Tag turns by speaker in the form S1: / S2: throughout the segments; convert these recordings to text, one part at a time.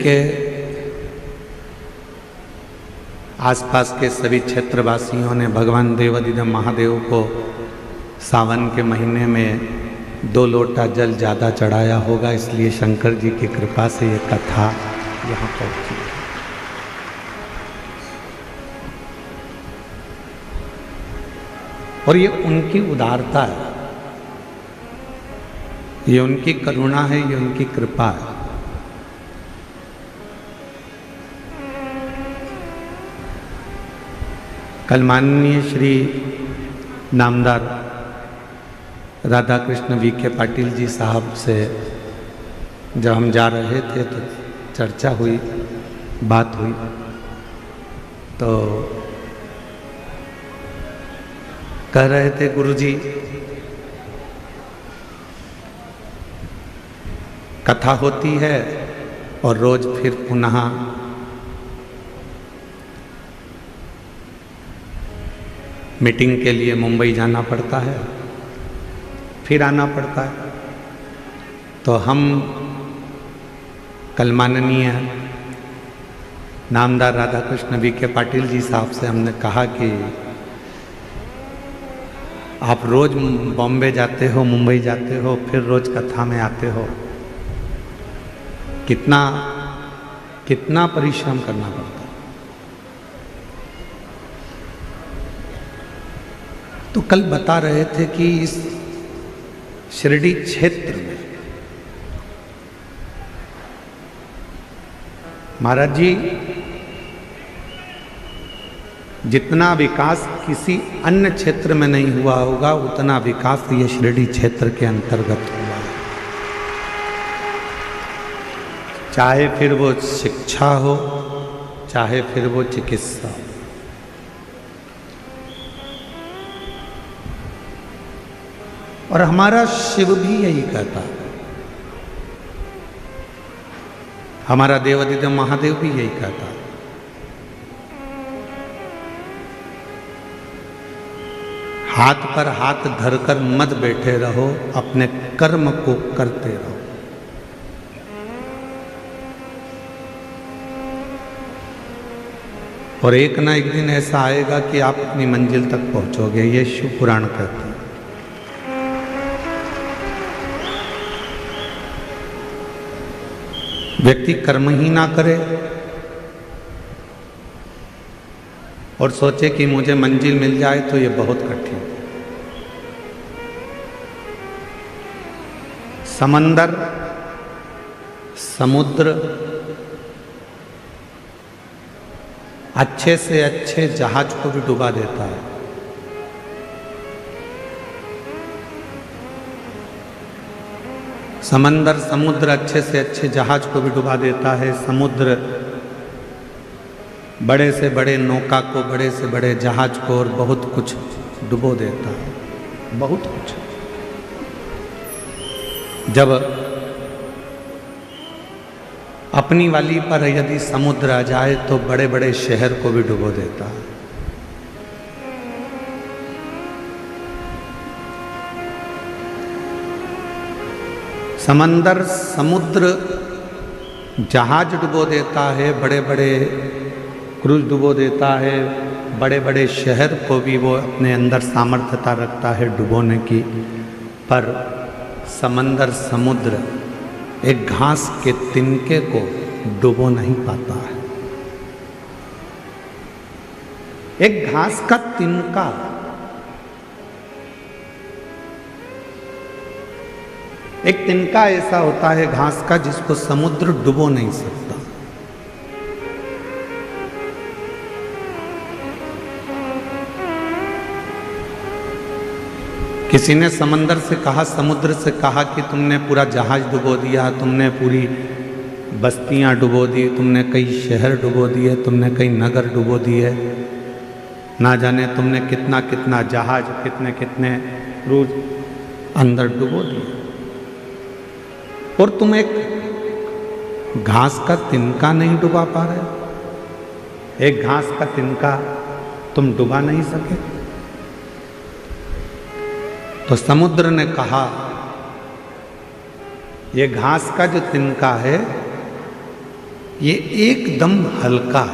S1: के आसपास के सभी क्षेत्रवासियों ने भगवान देवाधिदेव महादेव को सावन के महीने में 2 लोटा जल ज़्यादा चढ़ाया होगा, इसलिए शंकर जी की कृपा से ये कथा यहाँ पहुँची। और ये उनकी उदारता है, ये उनकी करुणा है, ये उनकी कृपा है। कल माननीय श्री नामदार राधा कृष्ण वी.के. पाटिल जी साहब से जब हम जा रहे थे तो चर्चा हुई, बात हुई, तो कह रहे थे गुरुजी कथा होती है और रोज फिर पुनः मीटिंग के लिए मुंबई जाना पड़ता है, फिर आना पड़ता है। तो हम कल माननीय नामदार राधा कृष्ण वी.के. पाटिल जी साहब से हमने कहा कि आप रोज बॉम्बे जाते हो, मुंबई जाते हो, फिर रोज कथा में आते हो, कितना परिश्रम करना पड़ता है। तो कल बता रहे थे कि इस शिरडी क्षेत्र में महाराज जी जितना विकास किसी अन्य क्षेत्र में नहीं हुआ होगा, उतना विकास ये शिरडी क्षेत्र के अंतर्गत हुआ है। चाहे फिर वो शिक्षा हो, चाहे फिर वो चिकित्सा हो। और हमारा शिव भी यही कहता है, हमारा देवाधिदेव महादेव भी यही कहता है। हाथ पर हाथ धरकर मत बैठे रहो, अपने कर्म को करते रहो। और एक ना एक दिन ऐसा आएगा कि आप अपनी मंजिल तक पहुंचोगे, ये शिव पुराण कहते हैं। व्यक्ति कर्म ही ना करे और सोचे कि मुझे मंजिल मिल जाए तो ये बहुत कठिन। समंदर, समुद्र अच्छे से अच्छे जहाज को भी डुबा देता है। समंदर, समुद्र अच्छे से अच्छे जहाज को भी डुबा देता है। समुद्र बड़े से बड़े नौका को, बड़े से बड़े जहाज को और बहुत कुछ डुबो देता है, बहुत कुछ। जब अपनी वाली पर यदि समुद्र आ जाए तो बड़े बड़े शहर को भी डुबो देता है। समंदर, समुद्र जहाज डुबो देता है, बड़े बड़े क्रूज डुबो देता है, बड़े बड़े शहर को भी वो अपने अंदर सामर्थ्यता रखता है डुबोने की। पर समंदर, समुद्र एक घास के तिनके को डुबो नहीं पाता है। एक घास का तिनका, एक तिनका ऐसा होता है घास का जिसको समुद्र डुबो नहीं सकता। किसी ने समंदर से कहा, समुद्र से कहा कि तुमने पूरा जहाज डुबो दिया, तुमने पूरी बस्तियां डुबो दी, तुमने कई शहर डुबो दिए, तुमने कई नगर डुबो दिए, ना जाने तुमने कितना कितना जहाज, कितने कितने क्रूज अंदर डुबो दिए, और तुम एक घास का तिनका नहीं डुबा पा रहे। एक घास का तिनका तुम डुबा नहीं सके। तो समुद्र ने कहा, ये घास का जो तिनका है ये एकदम हल्का,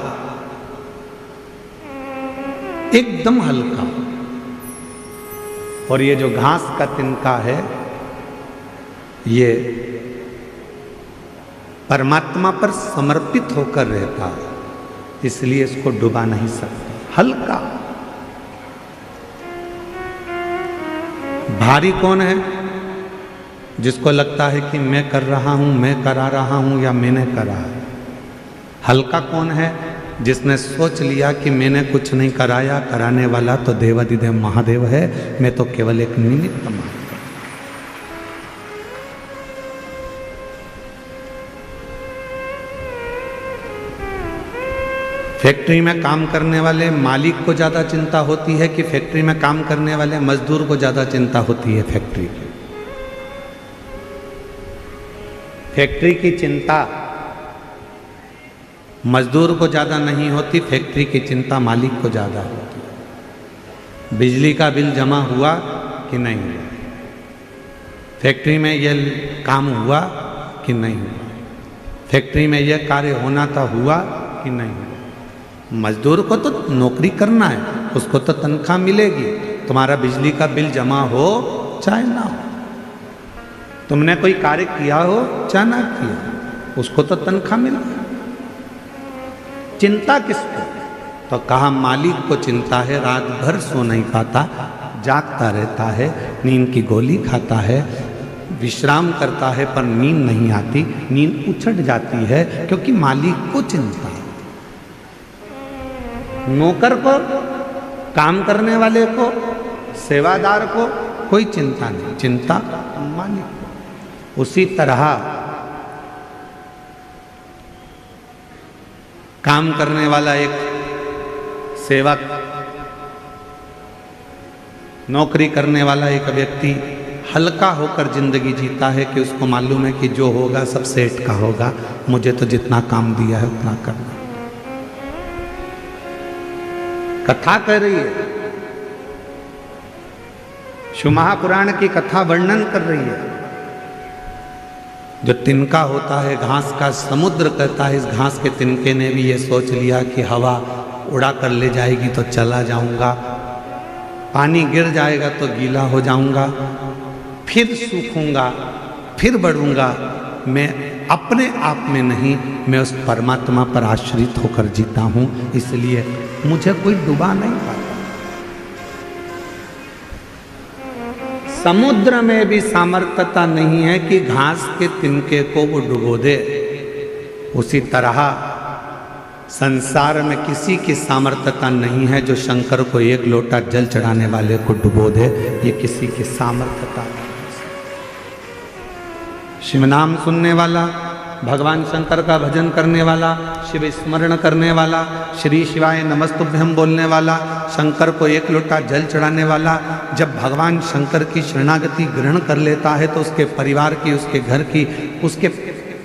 S1: एकदम हल्का। और ये जो घास का तिनका है, ये परमात्मा पर समर्पित होकर रहता है, इसलिए इसको डुबा नहीं सकते। हल्का। भारी कौन है? जिसको लगता है कि मैं कर रहा हूं, मैं करा रहा हूं या मैंने करा है। हल्का कौन है? जिसने सोच लिया कि मैंने कुछ नहीं कराया, कराने वाला तो देवाधिदेव महादेव है, मैं तो केवल एक निमित्त मात्र। फैक्ट्री में काम करने वाले मालिक को ज़्यादा चिंता होती है कि फैक्ट्री में काम करने वाले मजदूर को ज़्यादा चिंता होती है फैक्ट्री की? फैक्ट्री की चिंता मजदूर को ज़्यादा नहीं होती, फैक्ट्री की चिंता मालिक को ज़्यादा होती है। बिजली का बिल जमा हुआ कि नहीं हुआ, फैक्ट्री में यह काम हुआ कि नहीं हुआ, फैक्ट्री में यह कार्य होना था, हुआ कि नहीं हुआ। मजदूर को तो नौकरी करना है, उसको तो तनख्वाह मिलेगी। तुम्हारा बिजली का बिल जमा हो चाहे ना हो, तुमने कोई कार्य किया हो चाहे ना किया, उसको तो तनख्वाह मिलेगी। चिंता किसको? तो कहा मालिक को चिंता है, रात भर सो नहीं पाता, जागता रहता है, नींद की गोली खाता है, विश्राम करता है पर नींद नहीं आती, नींद उछट जाती है क्योंकि मालिक को चिंता है। नौकर को, काम करने वाले को, सेवादार को कोई चिंता नहीं, चिंता मालिक को। उसी तरह काम करने वाला एक सेवक, नौकरी करने वाला एक व्यक्ति हल्का होकर जिंदगी जीता है कि उसको मालूम है कि जो होगा सब सेठ का होगा, मुझे तो जितना काम दिया है उतना करना। कथा कर रही है, शिव महापुराण की कथा वर्णन कर रही है। जो तिनका होता है, घास का समुद्र कहता है, इस घास के तिनके ने भी ये सोच लिया कि हवा उड़ा कर ले जाएगी तो चला जाऊंगा, पानी गिर जाएगा तो गीला हो जाऊंगा, फिर सूखूंगा, फिर बढ़ूंगा। मैं अपने आप में नहीं, मैं उस परमात्मा पर आश्रित होकर जीता हूं, इसलिए मुझे कोई डुबा नहीं पाता। समुद्र में भी सामर्थ्यता नहीं है कि घास के तिनके को वो डुबो दे। उसी तरह संसार में किसी की सामर्थ्यता नहीं है जो शंकर को एक लोटा जल चढ़ाने वाले को डुबो दे, ये किसी की सामर्थ्यता नहीं। शिव नाम सुनने वाला, भगवान शंकर का भजन करने वाला, शिव स्मरण करने वाला, श्री शिवाय नमस्तुभ्यम बोलने वाला, शंकर को एक लोटा जल चढ़ाने वाला, जब भगवान शंकर की शरणागति ग्रहण कर लेता है तो उसके परिवार की, उसके घर की, उसके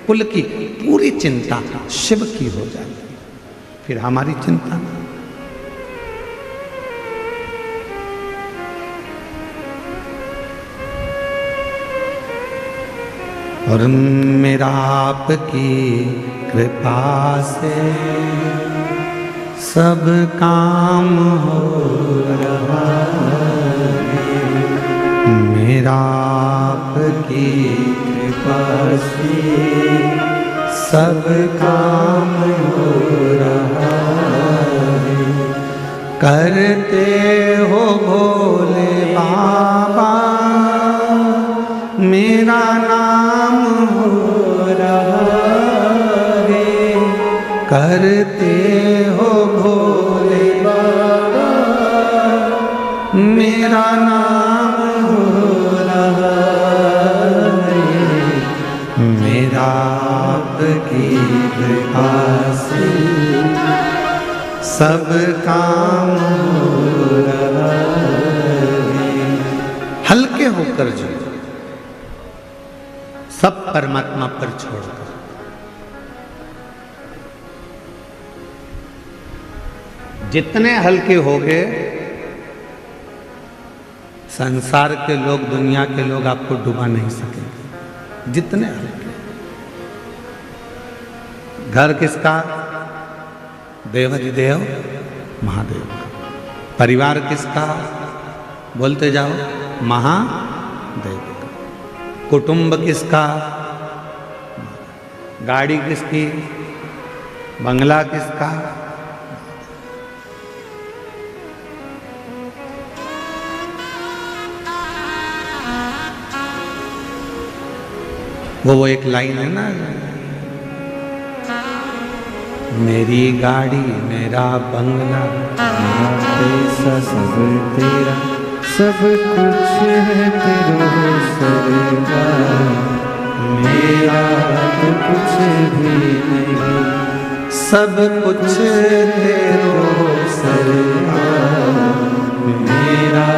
S1: कुल की पूरी चिंता शिव की हो जाती है, फिर हमारी चिंता नहीं। और मेरा आपकी कृपा से सब काम हो रहा है, मेरा आपकी कृपा से सब काम हो रहा है। करते हो भोले बाबा मेरा नाम हो रहा है, करते हो भोले बाबा मेरा नाम हो रहा है, मेरा आपकी कृपा से सब काम हो रहा है। हल्के होकर जो सब परमात्मा पर छोड़कर, जितने हल्के हो गए संसार के लोग, दुनिया के लोग आपको डुबा नहीं सकेंगे। जितने हल्के, घर किसका? देवाधिदेव महादेव का। परिवार किसका? बोलते जाओ, महादेव का। कुटुंब किसका? गाड़ी किसकी? बंगला किसका? वो एक लाइन है ना, मेरी गाड़ी मेरा बंगला
S2: मेरा पैसा सब तेरा, सब कुछ है तेरो सरकार, मेरा तो कुछ भी नहीं,
S1: सब कुछ तेरो
S2: सरकार, मेरा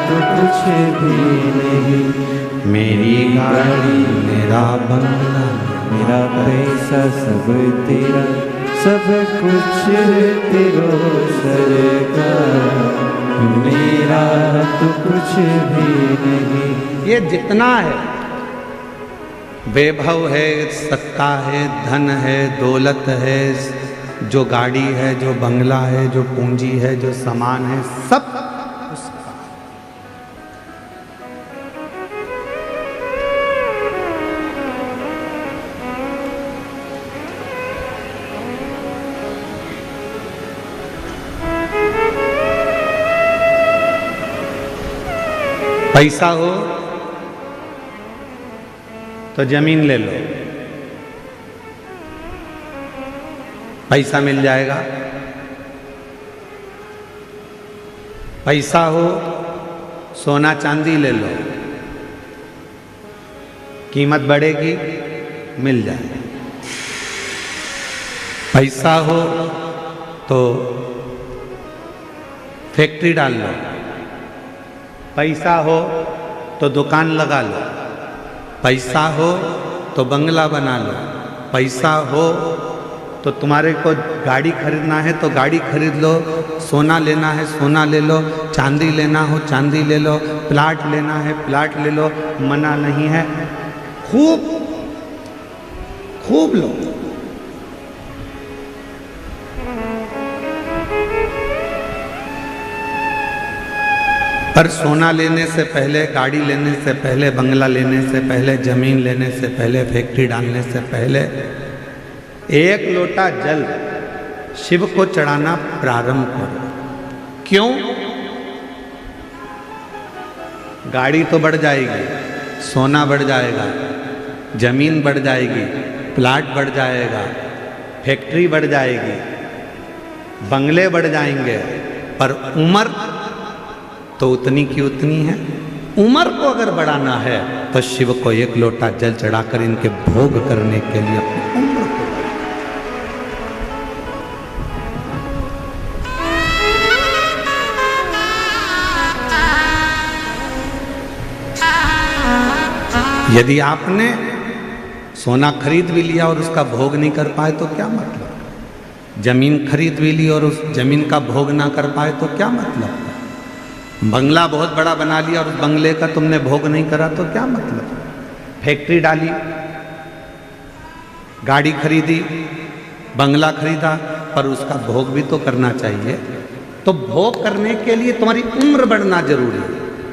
S2: तो कुछ भी नहीं,
S1: मेरी गाड़ी मेरा बंगला
S2: मेरा पैसा सब तेरा, सब कुछ तेरो सरकार, मेरा तो कुछ भी नहीं।
S1: ये जितना है, वैभव है, सत्ता है, धन है, दौलत है, जो गाड़ी है, जो बंगला है, जो पूंजी है, जो सामान है, सब उसका। पैसा हो तो जमीन ले लो, पैसा मिल जाएगा। पैसा हो सोना चांदी ले लो, कीमत बढ़ेगी, मिल जाएगा। पैसा हो तो फैक्ट्री डाल लो, पैसा हो तो दुकान लगा लो, पैसा हो तो बंगला बना लो, पैसा हो तो तुम्हारे को गाड़ी खरीदना है तो गाड़ी खरीद लो, सोना लेना है सोना ले लो, चांदी लेना हो चांदी ले लो, प्लाट लेना है प्लाट ले लो, मना नहीं है। खूब खूब लो। पर सोना लेने से पहले, गाड़ी लेने से पहले, बंगला लेने से पहले, जमीन लेने से पहले, फैक्ट्री डालने से पहले एक लोटा जल शिव को चढ़ाना प्रारंभ करो। क्यों? गाड़ी तो बढ़ जाएगी, सोना बढ़ जाएगा, जमीन बढ़ जाएगी, प्लाट बढ़ जाएगा, फैक्ट्री बढ़ जाएगी, बंगले बढ़ जाएंगे, पर उम्र तो उतनी की उतनी है। उम्र को अगर बढ़ाना है तो शिव को एक लोटा जल चढ़ाकर इनके भोग करने के लिए अपनी उम्र को यदि आपने सोना खरीद भी लिया और उसका भोग नहीं कर पाए तो क्या मतलब? जमीन खरीद भी ली और उस जमीन का भोग ना कर पाए तो क्या मतलब? बंगला बहुत बड़ा बना लिया और उस बंगले का तुमने भोग नहीं करा तो क्या मतलब? फैक्ट्री डाली, गाड़ी खरीदी, बंगला खरीदा, पर उसका भोग भी तो करना चाहिए। तो भोग करने के लिए तुम्हारी उम्र बढ़ना जरूरी है,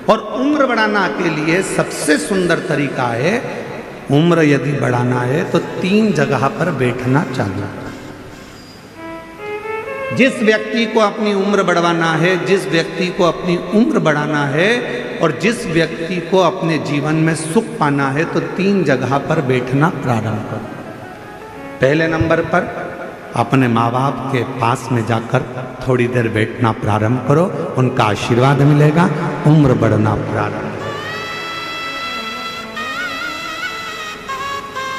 S1: और उम्र बढ़ाना के लिए सबसे सुंदर तरीका है, उम्र यदि बढ़ाना है तो 3 जगह पर बैठना चाहिए। जिस व्यक्ति को अपनी उम्र बढ़वाना है, जिस व्यक्ति को अपनी उम्र बढ़ाना है और जिस व्यक्ति को अपने जीवन में सुख पाना है, तो 3 जगह पर बैठना प्रारंभ करो। पहले नंबर पर अपने माँ बाप के पास में जाकर थोड़ी देर बैठना प्रारंभ करो, उनका आशीर्वाद मिलेगा, उम्र बढ़ना प्रारंभ।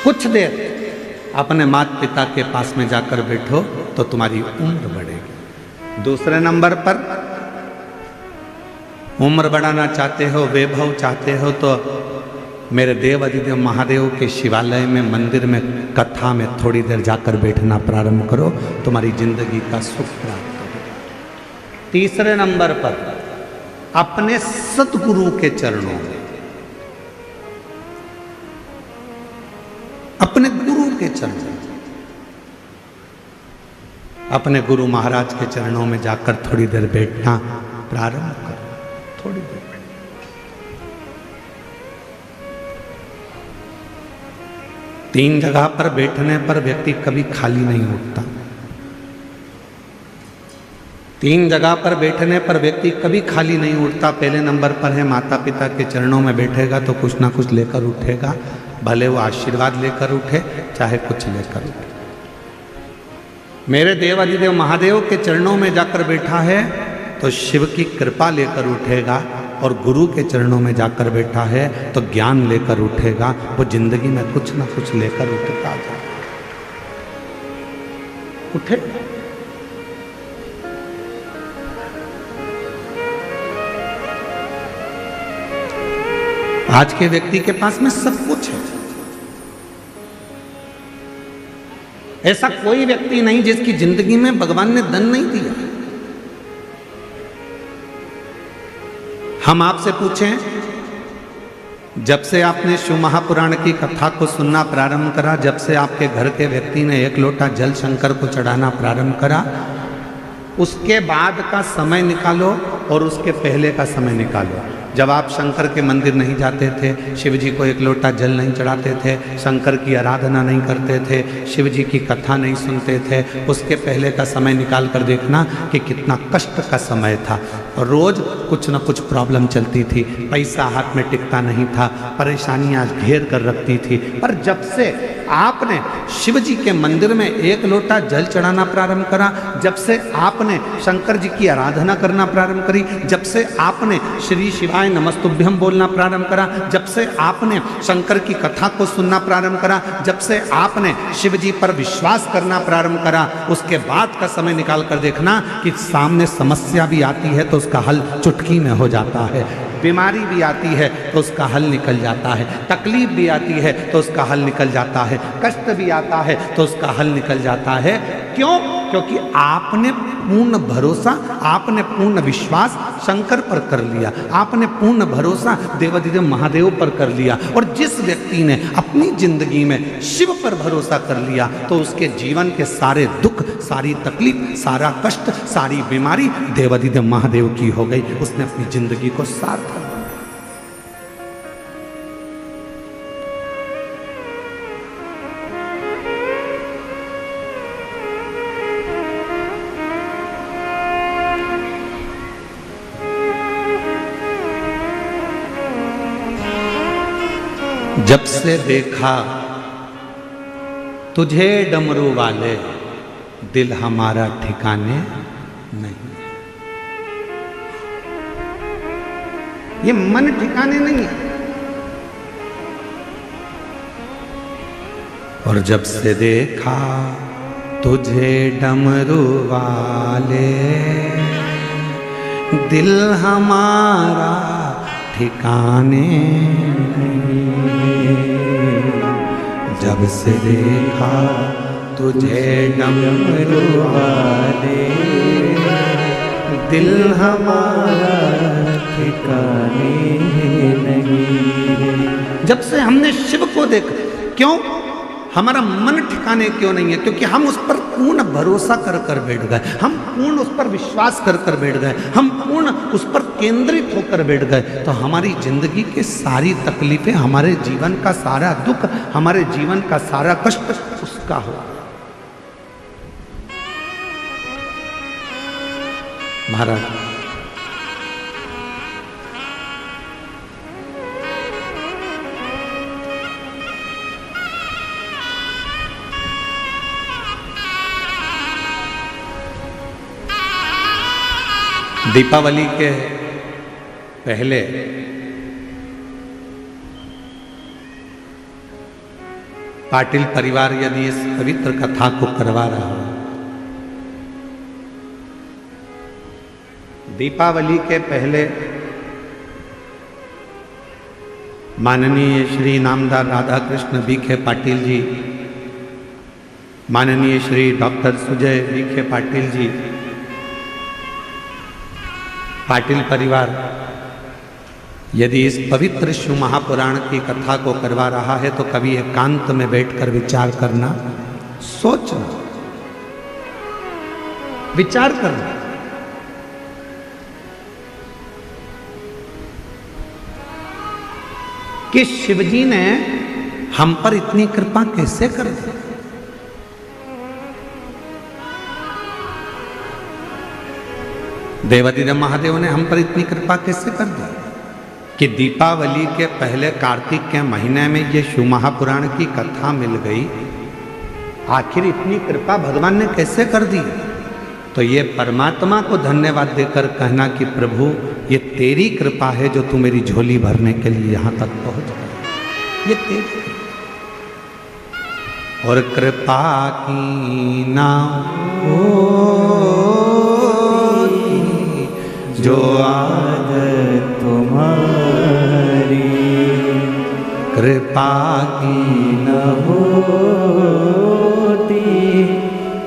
S1: कुछ देर अपने माता पिता के पास में जाकर बैठो तो तुम्हारी उम्र बढ़ेगी। दूसरे नंबर पर उम्र बढ़ाना चाहते हो, वैभव चाहते हो, तो मेरे देव अधिदेव महादेव के शिवालय में, मंदिर में, कथा में थोड़ी देर जाकर बैठना प्रारंभ करो, तुम्हारी जिंदगी का सुख प्राप्त होगा। तीसरे नंबर पर अपने सद्गुरु के चरणों में, अपने गुरु के चरणों में अपने गुरु महाराज के चरणों में जाकर थोड़ी देर बैठना प्रारंभ करो, थोड़ी देर बैठ। 3 जगह पर बैठने पर व्यक्ति कभी खाली नहीं उठता। 3 जगह पर बैठने पर व्यक्ति कभी खाली नहीं उठता। पहले नंबर पर है माता पिता के चरणों में बैठेगा तो कुछ ना कुछ लेकर उठेगा, भले वो आशीर्वाद लेकर उठे चाहे कुछ लेकर उठे। मेरे देवाधिदेव महादेव के चरणों में जाकर बैठा है तो शिव की कृपा लेकर उठेगा, और गुरु के चरणों में जाकर बैठा है तो ज्ञान लेकर उठेगा। वो जिंदगी में कुछ ना कुछ लेकर उठता जाए, उठे। आज के व्यक्ति के पास में सब कुछ है। ऐसा कोई व्यक्ति नहीं जिसकी जिंदगी में भगवान ने धन नहीं दिया। हम आपसे पूछें, जब से आपने शिव महापुराण की कथा को सुनना प्रारंभ करा, जब से आपके घर के व्यक्ति ने 1 लोटा जल शंकर को चढ़ाना प्रारंभ करा, उसके बाद का समय निकालो और उसके पहले का समय निकालो। जब आप शंकर के मंदिर नहीं जाते थे, शिव जी को 1 लोटा जल नहीं चढ़ाते थे, शंकर की आराधना नहीं करते थे, शिव जी की कथा नहीं सुनते थे, उसके पहले का समय निकाल कर देखना कि कितना कष्ट का समय था। और रोज़ कुछ न कुछ प्रॉब्लम चलती थी, पैसा हाथ में टिकता नहीं था, परेशानियाँ घेर कर रखती थी। पर जब से आपने शिव जी के मंदिर में 1 लोटा जल चढ़ाना प्रारंभ करा, जब से आपने शंकर जी की आराधना करना प्रारंभ करी, जब से आपने श्री शिवाय नमस्तुभ्यम बोलना प्रारंभ करा, जब से आपने शंकर की कथा को सुनना प्रारंभ करा, जब से आपने शिव जी पर विश्वास करना प्रारंभ करा, उसके बाद का समय निकाल कर देखना कि सामने समस्या भी आती है तो उसका हल चुटकी में हो जाता है, बीमारी भी आती है तो उसका हल निकल जाता है, तकलीफ भी आती है तो उसका हल निकल जाता है, कष्ट भी आता है तो उसका हल निकल जाता है। क्यों? क्योंकि आपने पूर्ण भरोसा, आपने पूर्ण विश्वास शंकर पर कर लिया, आपने पूर्ण भरोसा देवाधिदेव महादेव पर कर लिया। और जिस व्यक्ति ने अपनी जिंदगी में शिव पर भरोसा कर लिया तो उसके जीवन के सारे दुख, सारी तकलीफ, सारा कष्ट, सारी बीमारी देवाधिदेव महादेव की हो गई। उसने अपनी जिंदगी को सार्थक बनाया। जब से देखा तुझे डमरू वाले, दिल हमारा ठिकाने नहीं। ये मन ठिकाने नहीं है। और जब से देखा तुझे डमरू वाले, दिल हमारा ठिकाने नहीं। जब से देखा तुझे डमरू वाले, दिल हमारा ठिकाने नहीं। जब से हमने शिव को देखा, क्यों? हमारा मन ठिकाने क्यों नहीं है? क्योंकि हम उस पर पूर्ण भरोसा कर कर बैठ गए, हम पूर्ण उस पर विश्वास कर कर बैठ गए, हम पूर्ण उस पर केंद्रित होकर बैठ गए। तो हमारी जिंदगी के सारी तकलीफें, हमारे जीवन का सारा दुख, हमारे जीवन का सारा कष्ट उसका हो। महाराज दीपावली के पहले पाटिल परिवार यदि इस पवित्र कथा को करवा रहा हो, दीपावली के पहले माननीय श्री नामदार राधा कृष्ण बीखे पाटिल जी, माननीय श्री डॉक्टर सुजय बीखे पाटिल जी, पाटिल परिवार यदि इस पवित्र शिव महापुराण की कथा को करवा रहा है तो कभी एकांत में बैठकर विचार करना, सोचना विचार करना। कि शिवजी ने हम पर इतनी कृपा कैसे कर दी। देवादिदेव महादेव ने हम पर इतनी कृपा कैसे कर दी कि दीपावली के पहले कार्तिक के महीने में ये शिव महापुराण की कथा मिल गई। आखिर इतनी कृपा भगवान ने कैसे कर दी। तो ये परमात्मा को धन्यवाद देकर कहना कि प्रभु ये तेरी कृपा है जो तू मेरी झोली भरने के लिए यहां तक पहुंच गया। ये तेरी और कृपा की ना
S2: जो आदत तुम्हारी,
S1: कृपा की
S2: न होती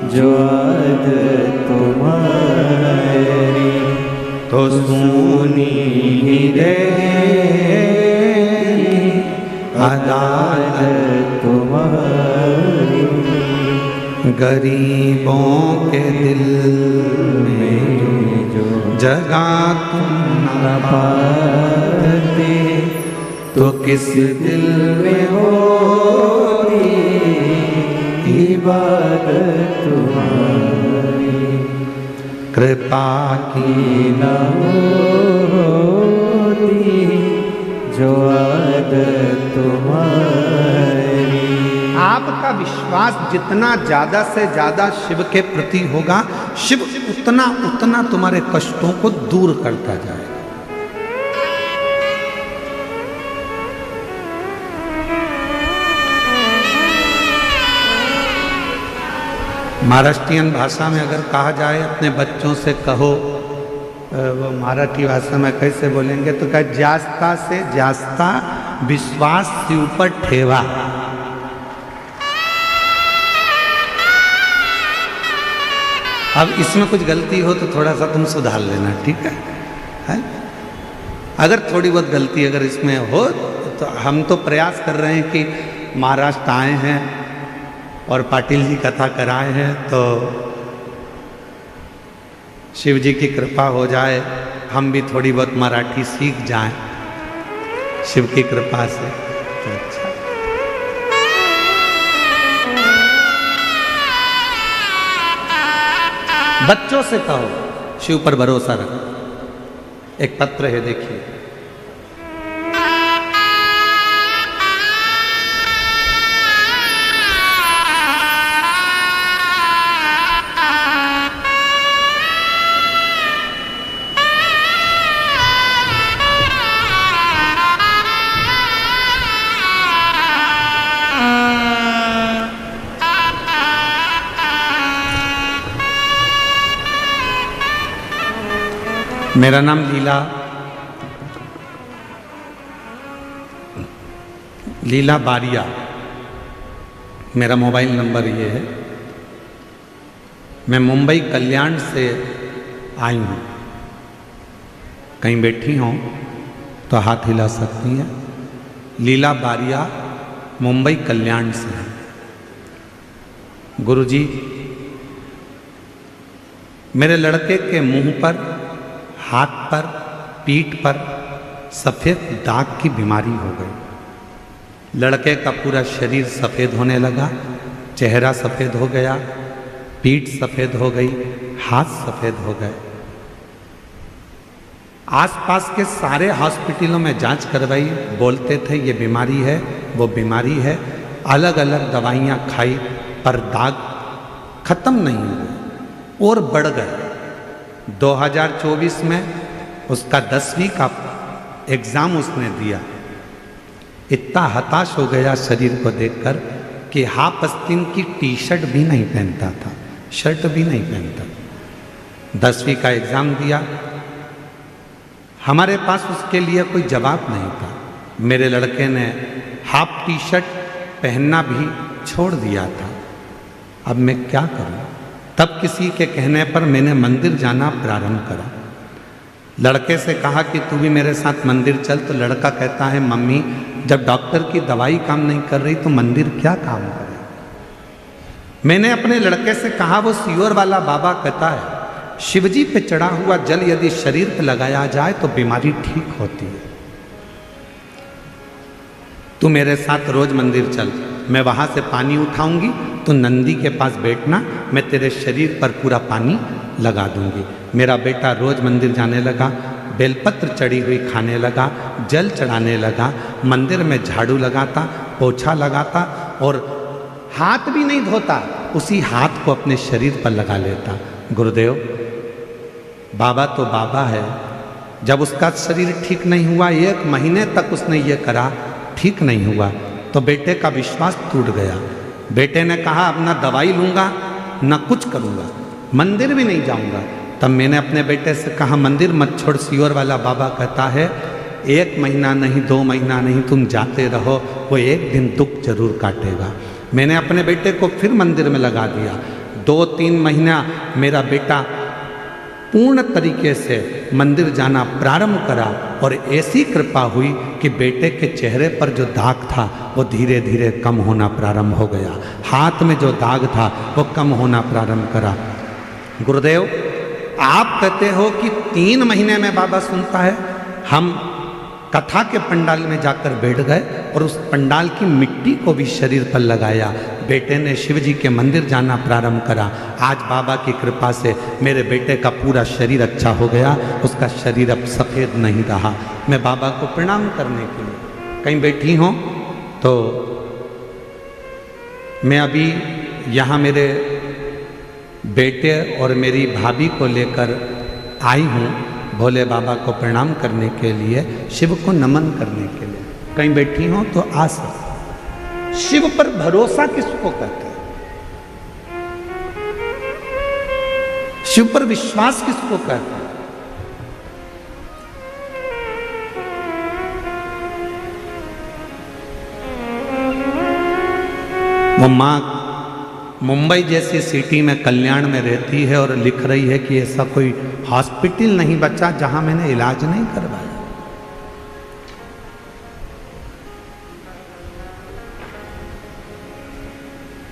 S2: जो आदत तुम्हारी,
S1: तो सुनी ही रे
S2: अदालत तुम्हारी,
S1: गरीबों के दिल में
S2: जो
S1: जगा तुम न
S2: पाते
S1: तो किस दिल में
S2: होती इबादत तुम्हारी,
S1: कृपा की
S2: न होती जो आदत तुम्हारी।
S1: आपका विश्वास जितना ज्यादा से ज्यादा शिव के प्रति होगा, शिव उतना उतना तुम्हारे कष्टों को दूर करता जाएगा। महाराष्ट्रियन भाषा में अगर कहा जाए अपने बच्चों से कहो, वो मराठी भाषा में कैसे बोलेंगे तो क्या, जास्ता से जास्ता विश्वास शिव पर ठेवा। अब इसमें कुछ गलती हो तो थोड़ा सा तुम सुधार लेना, ठीक है? अगर थोड़ी बहुत गलती अगर इसमें हो तो हम तो प्रयास कर रहे हैं कि महाराष्ट्र आए हैं और पाटिल जी कथा कराए हैं, तो शिव जी की कृपा हो जाए, हम भी थोड़ी बहुत मराठी सीख जाएं शिव की कृपा से। तो अच्छा, बच्चों से कहो शिव पर भरोसा रखो। एक पत्र है, देखिए। मेरा नाम लीला बारिया, मेरा मोबाइल नंबर ये है। मैं मुंबई कल्याण से आई हूँ। कहीं बैठी हों तो हाथ हिला सकती हैं। लीला बारिया मुंबई कल्याण से है। गुरुजी, मेरे लड़के के मुंह पर, हाथ पर, पीठ पर सफ़ेद दाग की बीमारी हो गई। लड़के का पूरा शरीर सफ़ेद होने लगा, चेहरा सफ़ेद हो गया, पीठ सफ़ेद हो गई, हाथ सफ़ेद हो गए। आसपास के सारे हॉस्पिटलों में जांच करवाई, बोलते थे ये बीमारी है, वो बीमारी है। अलग अलग दवाइयाँ खाई पर दाग खत्म नहीं हुए और बढ़ गए। 2024 में उसका 10वीं का एग्ज़ाम उसने दिया। इतना हताश हो गया शरीर को देखकर कि हाफ आस्तीन की टी शर्ट भी नहीं पहनता था, शर्ट भी नहीं पहनता। 10वीं का एग्ज़ाम दिया। हमारे पास उसके लिए कोई जवाब नहीं था। मेरे लड़के ने हाफ टी शर्ट पहनना भी छोड़ दिया था। अब मैं क्या करूं? तब किसी के कहने पर मैंने मंदिर जाना प्रारंभ करा। लड़के से कहा कि तू भी मेरे साथ मंदिर चल, तो लड़का कहता है मम्मी जब डॉक्टर की दवाई काम नहीं कर रही तो मंदिर क्या काम करे। मैंने अपने लड़के से कहा वो सियोर वाला बाबा कहता है शिवजी पे चढ़ा हुआ जल यदि शरीर पे लगाया जाए तो बीमारी ठीक होती है। तू मेरे साथ रोज मंदिर चल, मैं वहां से पानी उठाऊंगी, तो नंदी के पास बैठना, मैं तेरे शरीर पर पूरा पानी लगा दूंगी। मेरा बेटा रोज मंदिर जाने लगा, बेलपत्र चढ़ी हुई खाने लगा, जल चढ़ाने लगा, मंदिर में झाड़ू लगाता, पोछा लगाता और हाथ भी नहीं धोता, उसी हाथ को अपने शरीर पर लगा लेता। गुरुदेव, बाबा तो बाबा है, जब उसका शरीर ठीक नहीं हुआ, 1 महीने तक उसने ये करा, ठीक नहीं हुआ, तो बेटे का विश्वास टूट गया। बेटे ने कहा अब ना दवाई लूंगा ना कुछ करूंगा, मंदिर भी नहीं जाऊंगा। तब मैंने अपने बेटे से कहा मंदिर मत छोड़, सियोर वाला बाबा कहता है 1 महीना नहीं 2 महीना नहीं तुम जाते रहो, वो एक दिन दुख जरूर काटेगा। मैंने अपने बेटे को फिर मंदिर में लगा दिया। 2-3 महीना मेरा बेटा पूर्ण तरीके से मंदिर जाना प्रारंभ करा और ऐसी कृपा हुई कि बेटे के चेहरे पर जो दाग था वो धीरे धीरे कम होना प्रारंभ हो गया। हाथ में जो दाग था वो कम होना प्रारंभ करा। गुरुदेव, आप कहते हो कि 3 महीने में बाबा सुनता है। हम कथा के पंडाल में जाकर बैठ गए और उस पंडाल की मिट्टी को भी शरीर पर लगाया। बेटे ने शिव जी के मंदिर जाना प्रारंभ करा। आज बाबा की कृपा से मेरे बेटे का पूरा शरीर अच्छा हो गया, उसका शरीर अब सफ़ेद नहीं रहा। मैं बाबा को प्रणाम करने के लिए कहीं बैठी हूँ तो मैं अभी यहाँ मेरे बेटे और मेरी भाभी को लेकर आई हूँ भोले बाबा को प्रणाम करने के लिए, शिव को नमन करने के लिए। कहीं बैठी हो तो आ सकते। शिव पर भरोसा किसको कहते हैं? शिव पर विश्वास किसको कहते हैं? वो माँ मुंबई जैसी सिटी में कल्याण में रहती है और लिख रही है कि ऐसा कोई हॉस्पिटल नहीं बचा जहां मैंने इलाज नहीं करवाया।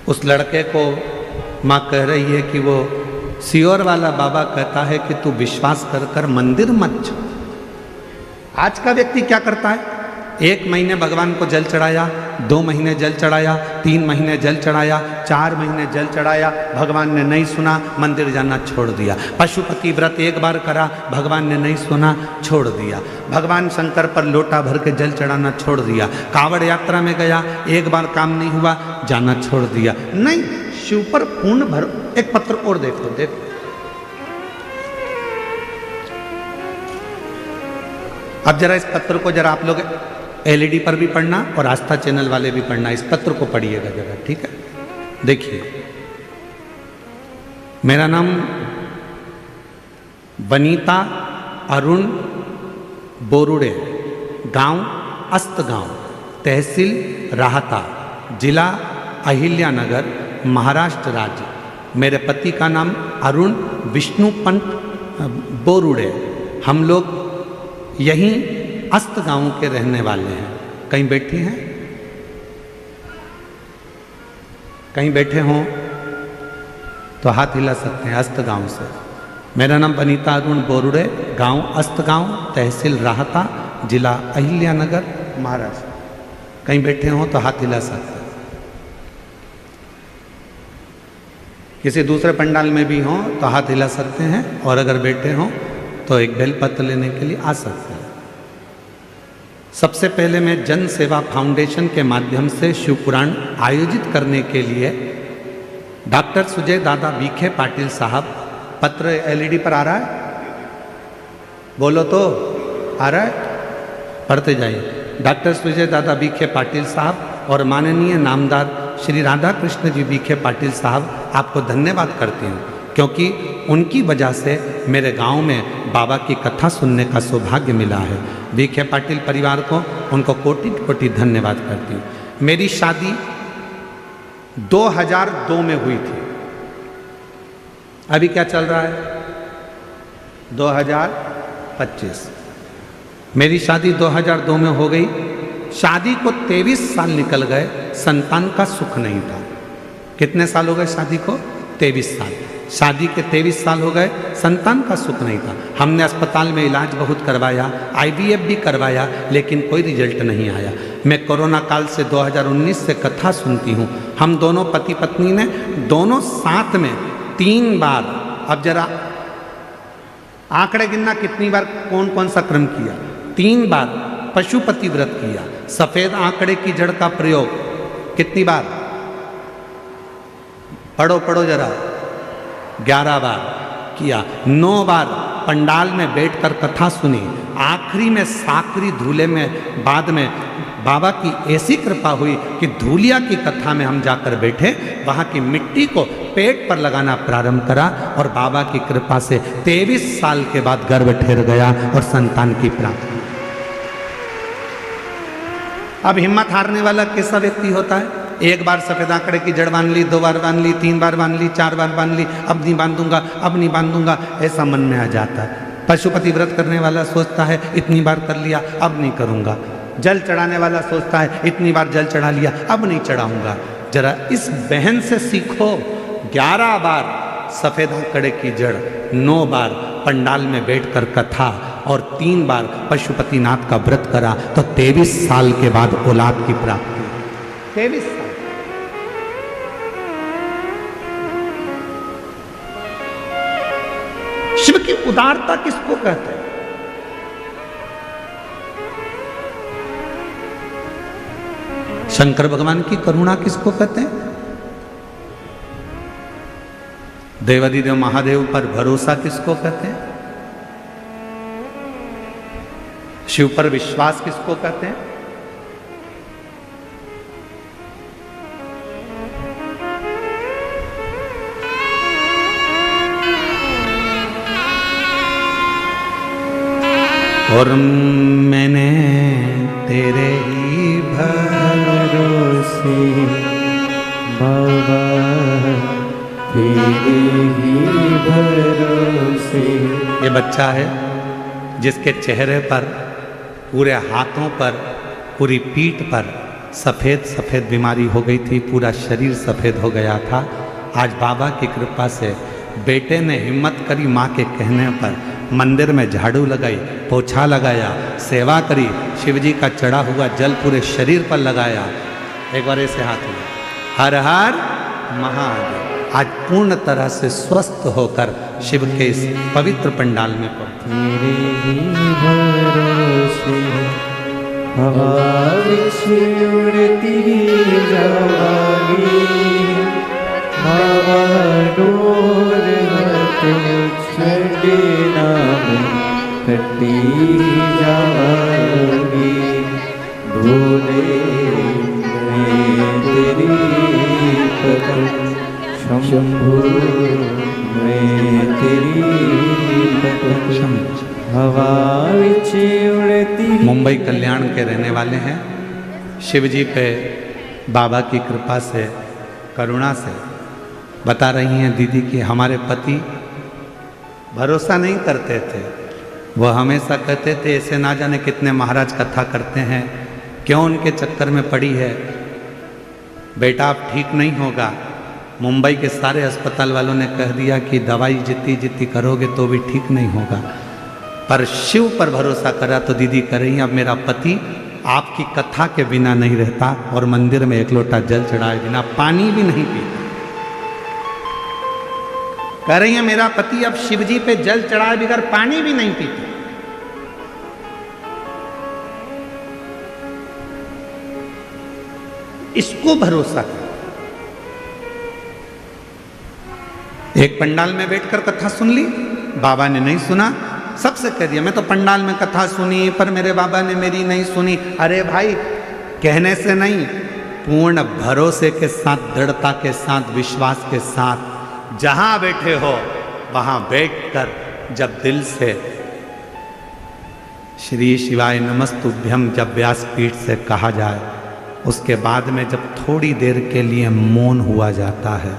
S1: उस लड़के को माँ कह रही है कि वो सियोर वाला बाबा कहता है कि तू विश्वास कर कर मंदिर मत छोड़। आज का व्यक्ति क्या करता है? 1 महीने भगवान को जल चढ़ाया, 2 महीने जल चढ़ाया, 3 महीने जल चढ़ाया, 4 महीने जल चढ़ाया, भगवान ने नहीं सुना, मंदिर जाना छोड़ दिया। पशुपति व्रत 1 बार करा, भगवान ने नहीं सुना, छोड़ दिया। भगवान शंकर पर लोटा भर के जल चढ़ाना छोड़ दिया। कांवड़ यात्रा में गया, 1 बार काम नहीं हुआ, जाना छोड़ दिया। नहीं, शिव पर पूर्ण भर। एक पत्र और देखो, देखो अब जरा इस पत्र को जरा आप लोग LED पर भी पढ़ना और आस्था चैनल वाले भी पढ़ना। इस पत्र को पढ़िएगा जरा, ठीक है? देखिए, मेरा नाम वनीता अरुण बोरुड़े, गांव अस्तगांव, तहसील राहता, जिला अहिल्यानगर, महाराष्ट्र राज्य। मेरे पति का नाम अरुण विष्णुपंत बोरुड़े। हम लोग यहीं अस्त गांव के रहने वाले हैं। कहीं बैठी हैं? कहीं बैठे हों तो हाथ हिला सकते हैं। अस्त गांव से। मेरा नाम वनीता अरुण बोरुड़े, गांव अस्त गांव, तहसील राहता, जिला अहिल्यानगर, महाराष्ट्र। कहीं बैठे हों तो हाथ हिला सकते हैं। किसी दूसरे पंडाल में भी हों तो हाथ हिला सकते हैं, और अगर बैठे हों तो एक बेलपत्र लेने के लिए आ सकते हैं। सबसे पहले मैं जन सेवा फाउंडेशन के माध्यम से शिव पुराण आयोजित करने के लिए डॉक्टर सुजय दादा विखे पाटिल साहब, पत्र LED पर आ रहा है? बोलो तो, आ रहा है? पढ़ते जाइए। डॉक्टर सुजय दादा विखे पाटिल साहब और माननीय नामदार श्री राधा कृष्ण जी विखे पाटिल साहब, आपको धन्यवाद करती हूँ, क्योंकि उनकी वजह से मेरे गांव में बाबा की कथा सुनने का सौभाग्य मिला है। विखे पाटिल परिवार को, उनको कोटि कोटि धन्यवाद करती हूँ। मेरी शादी 2002 में हुई थी। अभी क्या चल रहा है? 2025। मेरी शादी 2002 में हो गई। शादी को 23 साल निकल गए, संतान का सुख नहीं था। कितने साल हो गए शादी को? 23 साल। शादी के 23 साल हो गए, संतान का सुख नहीं था। हमने अस्पताल में इलाज बहुत करवाया, IVF भी करवाया, लेकिन कोई रिजल्ट नहीं आया। मैं कोरोना काल से 2019 से कथा सुनती हूँ। हम दोनों पति पत्नी ने दोनों साथ में 3 बार, अब जरा आंकड़े गिनना कितनी बार कौन कौन सा क्रम किया। 3 बार पशुपति व्रत किया। सफेद आंकड़े की जड़ का प्रयोग कितनी बार? पढ़ो जरा। 11 बार किया। 9 बार पंडाल में बैठकर कथा सुनी। आखिरी में साकरी धूले में बाद में बाबा की ऐसी कृपा हुई कि धूलिया की कथा में हम जाकर बैठे, वहाँ की मिट्टी को पेट पर लगाना प्रारंभ करा और बाबा की कृपा से 23 साल के बाद गर्भ ठहर गया और संतान की प्राप्ति। अब हिम्मत हारने वाला कैसा व्यक्ति होता है? 1 बार सफेद आंकड़े की जड़ बांध ली, 2 बार बांध ली, 3 बार बांध ली, 4 बार बांध ली, अब नहीं बांधूंगा, अब नहीं बांधूंगा, ऐसा मन में आ जाता है। पशुपति व्रत करने वाला सोचता है इतनी बार कर लिया, अब नहीं करूंगा। जल चढ़ाने वाला सोचता है इतनी बार जल चढ़ा लिया, अब नहीं चढ़ाऊंगा। जरा इस बहन से सीखो। 11 बार सफेद आंकड़े की जड़, 9 बार पंडाल में बैठकर कथा और 3 बार पशुपतिनाथ का व्रत करा तो 23 साल के बाद औलाद की प्राप्ति। 23 साल। शिव की उदारता किसको कहते हैं? शंकर भगवान की करुणा किसको कहते हैं? देवादिदेव महादेव पर भरोसा किसको कहते हैं? शिव पर विश्वास किसको कहते हैं? और मैंने तेरे ही
S2: भरोसे बाबा, तेरे ही भरोसे।
S1: ये बच्चा है जिसके चेहरे पर, पूरे हाथों पर, पूरी पीठ पर सफ़ेद सफ़ेद बीमारी हो गई थी, पूरा शरीर सफ़ेद हो गया था। आज बाबा की कृपा से बेटे ने हिम्मत करी, माँ के कहने पर मंदिर में झाड़ू लगाई, पोछा लगाया, सेवा करी, शिवजी का चढ़ा हुआ जल पूरे शरीर पर लगाया। एक बार ऐसे हाथ में हर हर महादेव। आज पूर्ण तरह से स्वस्थ होकर शिव के इस पवित्र पंडाल में पहुंचे।
S2: तेरे ही भरोसे हवा विच उड़ती जावागी, हवा डोर तो छड़े नाम कटी जावागी। भोले मैं तेरी पकड़, शंभु मैं तेरी पकड़, हवा विच उड़ती।
S1: मुंबई कल्याण के रहने वाले हैं। शिव जी पे बाबा की कृपा से, करुणा से बता रही हैं दीदी कि हमारे पति भरोसा नहीं करते थे। वह हमेशा कहते थे ऐसे ना जाने कितने महाराज कथा करते हैं, क्यों उनके चक्कर में पड़ी है, बेटा अब ठीक नहीं होगा। मुंबई के सारे अस्पताल वालों ने कह दिया कि दवाई जितनी जितनी करोगे तो भी ठीक नहीं होगा, पर शिव पर भरोसा करा तो दीदी कह रही, अब मेरा पति आपकी कथा के बिना नहीं रहता और मंदिर में 1 लोटा जल चढ़ाए बिना पानी भी नहीं पीता। कह रही है मेरा पति अब शिवजी पे जल चढ़ाए बगैर पानी भी नहीं पीता। इसको भरोसा कर। एक पंडाल में बैठकर कथा सुन ली, बाबा ने नहीं सुना, सबसे कह दिया मैं तो पंडाल में कथा सुनी पर मेरे बाबा ने मेरी नहीं सुनी। अरे भाई, कहने से नहीं, पूर्ण भरोसे के साथ, दृढ़ता के साथ, विश्वास के साथ जहां बैठे हो वहां बैठकर जब दिल से श्री शिवाय नमस्तुभ्यम जब व्यासपीठ से कहा जाए, उसके बाद में जब थोड़ी देर के लिए मौन हुआ जाता है,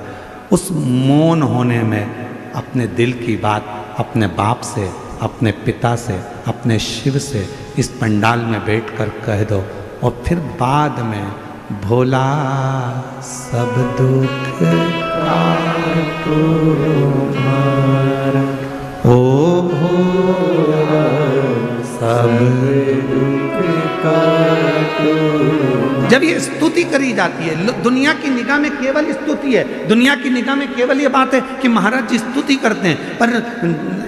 S1: उस मौन होने में अपने दिल की बात अपने बाप से, अपने पिता से, अपने शिव से इस पंडाल में बैठकर कह दो और फिर बाद में भोला सब दुख
S2: काटो मारा,
S1: ओ भोला सब
S2: दुख काटो।
S1: जब ये स्तुति करी जाती है, दुनिया की निगाह में केवल स्तुति है, दुनिया की निगाह में केवल ये बात है कि महाराज जी स्तुति करते हैं, पर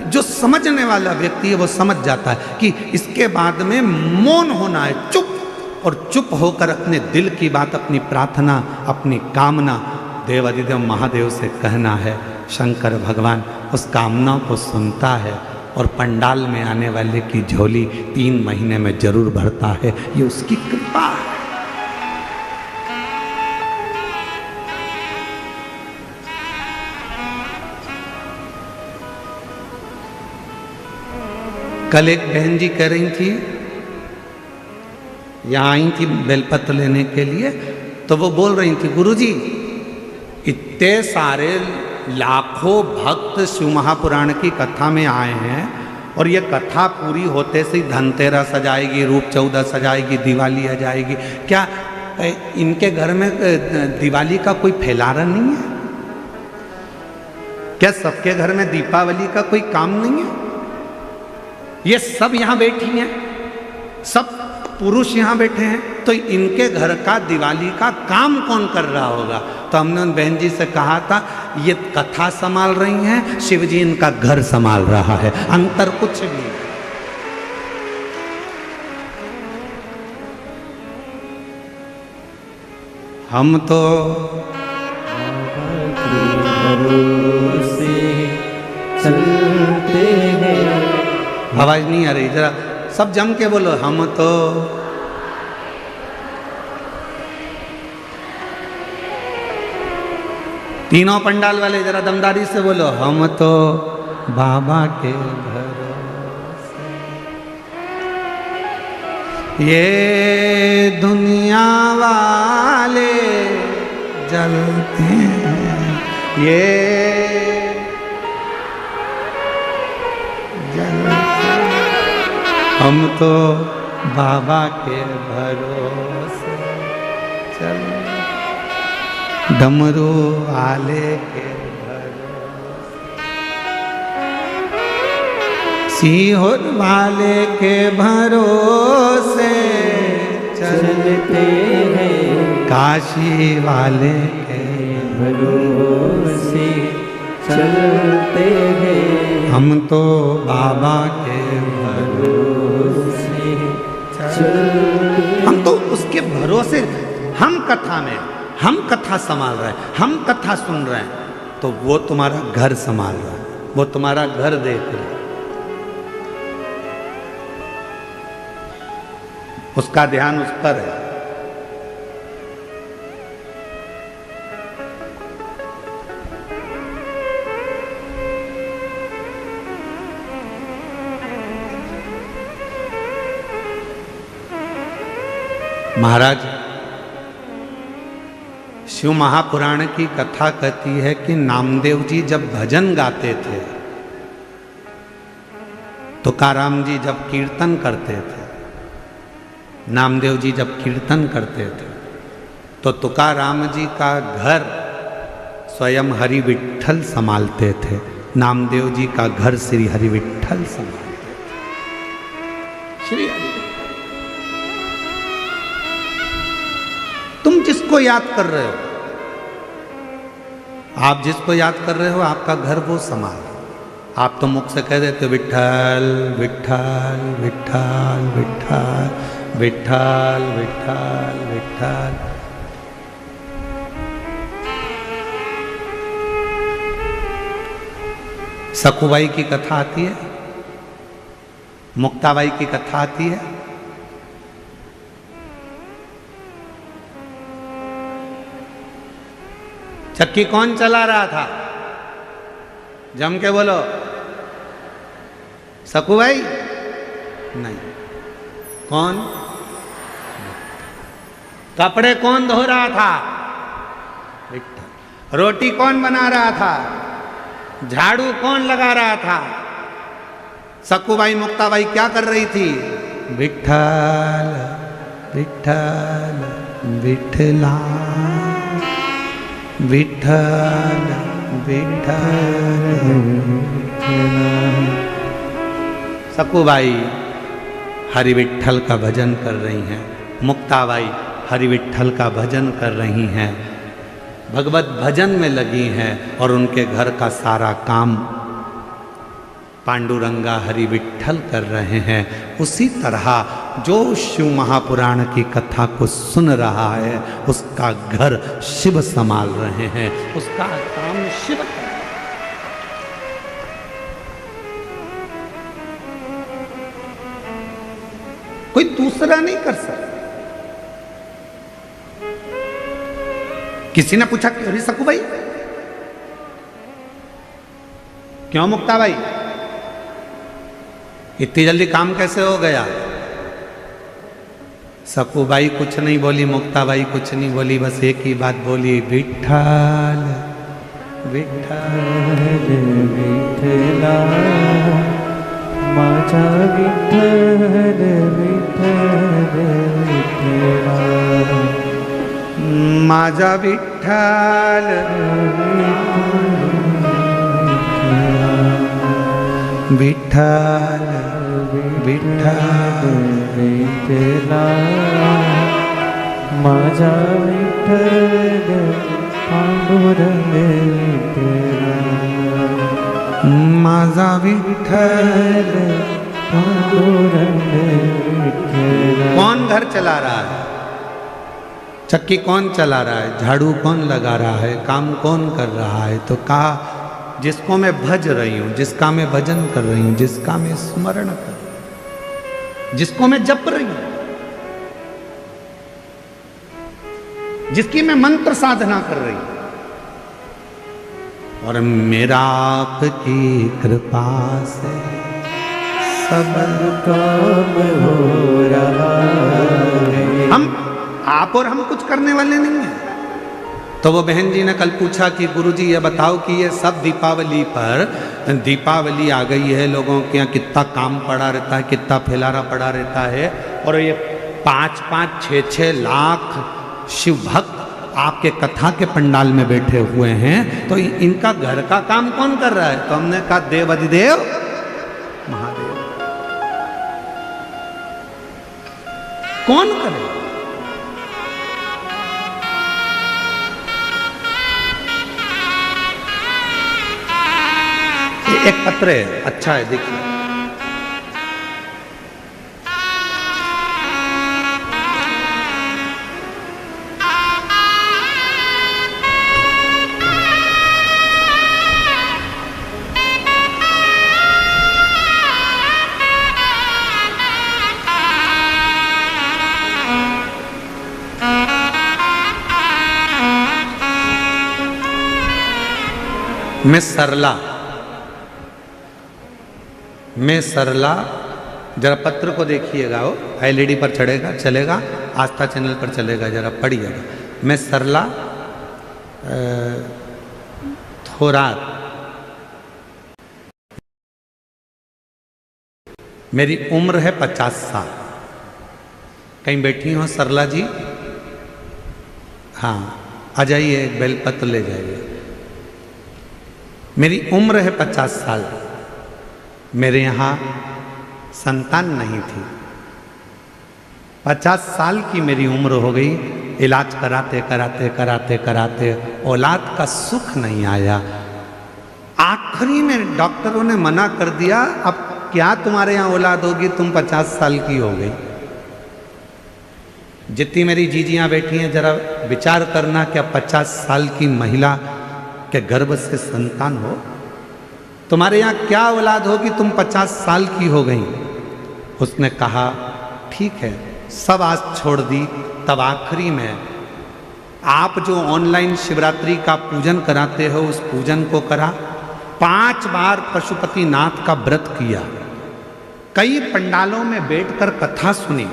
S1: जो समझने वाला व्यक्ति है वो समझ जाता है कि इसके बाद में मौन होना है, चुप, और चुप होकर अपने दिल की बात, अपनी प्रार्थना, अपनी कामना देवाधिदेव महादेव से कहना है। शंकर भगवान उस कामना को सुनता है और पंडाल में आने वाले की झोली 3 महीने में जरूर भरता है। ये उसकी कृपा है। कल एक बहन जी कह रही थी, यहाँ आई थी बेलपत्र लेने के लिए, तो वो बोल रही थी, गुरुजी इतने सारे लाखों भक्त शिव महापुराण की कथा में आए हैं और ये कथा पूरी होते से ही धनतेरस आ जाएगी, रूप 14 सजाएगी, दिवाली आ जाएगी, क्या इनके घर में दिवाली का कोई फैलारा नहीं है? क्या सबके घर में दीपावली का कोई काम नहीं है? ये सब यहाँ बैठी हैं, सब पुरुष यहाँ बैठे हैं, तो इनके घर का दिवाली का काम कौन कर रहा होगा? तो हमने उन बहन जी से कहा था, ये कथा संभाल रही हैं, शिव जी इनका घर संभाल रहा है, अंतर कुछ नहीं। हम तो
S2: भरोसे चलते हैं।
S1: आवाज नहीं आ रही, जरा सब जम के बोलो, हम तो तीनों पंडाल वाले जरा दमदारी से बोलो, हम तो बाबा के भरोसे। ये दुनिया वाले जलते हैं, ये हम तो बाबा के भरोसे चल, डमरू वाले के भरोसे, सीहोर वाले के भरोसे
S2: चलते हैं,
S1: काशी वाले के
S2: भरोसे चलते हैं।
S1: हम तो बाबा के
S2: भरोसे चलते,
S1: हम तो उसके भरोसे, हम कथा में, हम कथा संभाल रहे हैं, हम कथा सुन रहे हैं, तो वो तुम्हारा घर संभाल रहा है, वो तुम्हारा घर देख रहा है, उसका ध्यान उस पर है। महाराज शिव महापुराण की कथा कहती है कि नामदेव जी जब भजन गाते थे, तुकाराम जी जब कीर्तन करते थे, नामदेव जी जब कीर्तन करते थे, तो तुकाराम जी का घर स्वयं हरि विठ्ठल संभालते थे, नामदेव जी का घर श्री हरि विठ्ठल संभालते थे। श्री हरि, तुम जिसको याद कर रहे हो, आप जिसको याद कर रहे हो, आपका घर वो संभाल। आप तो मुख से कह देते हो विठ्ठल विठ्ठल विठ्ठल विठ्ठल विठ्ठल विठ्ठल विठ्ठल। सखुबाई की कथा आती है, मुक्ताबाई की कथा आती है, चक्की कौन चला रहा था? जम के बोलो, सखुबाई? नहीं। कौन? कपड़े कौन धो रहा था? विठ्ठल। रोटी कौन बना रहा था? झाड़ू कौन लगा रहा था? सखुबाई मुक्ताबाई क्या कर रही थी? विठ्ठल विठ्ठल विठला विठल विठल। सकूबाई हरि विठल का भजन कर रही हैं, मुक्ताबाई हरि विठल का भजन कर रही हैं, भगवत भजन में लगी हैं और उनके घर का सारा काम पांडुरंगा हरि विठल कर रहे हैं। उसी तरह जो शिव महापुराण की कथा को सुन रहा है उसका घर शिव संभाल रहे हैं, उसका काम शिव कर रहे हैं। कोई दूसरा नहीं कर सकता। किसी ने पूछा क्यों रे सकू भाई, क्यों मुक्ता भाई, इतनी जल्दी काम कैसे हो गया? सकूबाई कुछ नहीं बोली, मुक्ताबाई कुछ नहीं बोली, बस एक ही बात बोली, विठ्ठल विठ्ठल
S2: विठला माझा विठ्ठल विठ्ठल विठला
S1: माझा विठ्ठल विठ्ठल विठ्ठल
S2: विठला माझा विठ्ठल पांडुरंग विठला
S1: माझा विठ्ठल
S2: पांडुरंग विठला।
S1: कौन घर चला रहा है? चक्की कौन चला रहा है? झाड़ू कौन लगा रहा है? काम कौन कर रहा है? तो कहा जिसको मैं भज रही हूं, जिसका मैं भजन कर रही हूं, जिसका मैं स्मरण कर रही हूं, जिसको मैं जप रही हूं, जिसकी मैं मंत्र साधना कर रही हूं, और मेरा आपकी कृपा से सब
S2: काम हो रहा है।
S1: हम आप और हम कुछ करने वाले नहीं हैं। तो वो बहन जी ने कल पूछा कि गुरुजी ये बताओ कि ये सब दीपावली पर, दीपावली आ गई है, लोगों के यहाँ कितना काम पड़ा रहता है, कितना फैलारा पड़ा रहता है, और ये 5-5, 6-6 लाख शिव भक्त आपके कथा के पंडाल में बैठे हुए हैं, तो इनका घर का काम कौन कर रहा है? तो हमने कहा देव अधिदेव महादेव। कौन करे? एक पत्र है, अच्छा है, देखिए। मैं सरला जरा पत्र को देखिएगा, वो एलईडी पर चढ़ेगा, चलेगा, आस्था चैनल पर चलेगा, जरा पढ़िएगा। मैं सरला थोरात, मेरी उम्र है 50 साल। कहीं बैठी हो सरला जी? हाँ, आ जाइए, एक बेलपत्र ले जाइए। मेरी उम्र है 50 साल। मेरे यहाँ संतान नहीं थी। 50 साल की मेरी उम्र हो गई, इलाज कराते कराते कराते कराते औलाद का सुख नहीं आया। आखिरी में डॉक्टरों ने मना कर दिया, अब क्या तुम्हारे यहाँ औलाद होगी, तुम 50 साल की हो गई। जितनी मेरी जीजियाँ बैठी हैं, जरा विचार करना, क्या 50 साल की महिला के गर्भ से संतान हो? तुम्हारे यहाँ क्या औलाद होगी, तुम 50 साल की हो गई। उसने कहा ठीक है, सब आस छोड़ दी। तब आखिरी में आप जो ऑनलाइन शिवरात्रि का पूजन कराते हो, उस पूजन को करा। 5 बार पशुपतिनाथ का व्रत किया, कई पंडालों में बैठकर कथा सुनी।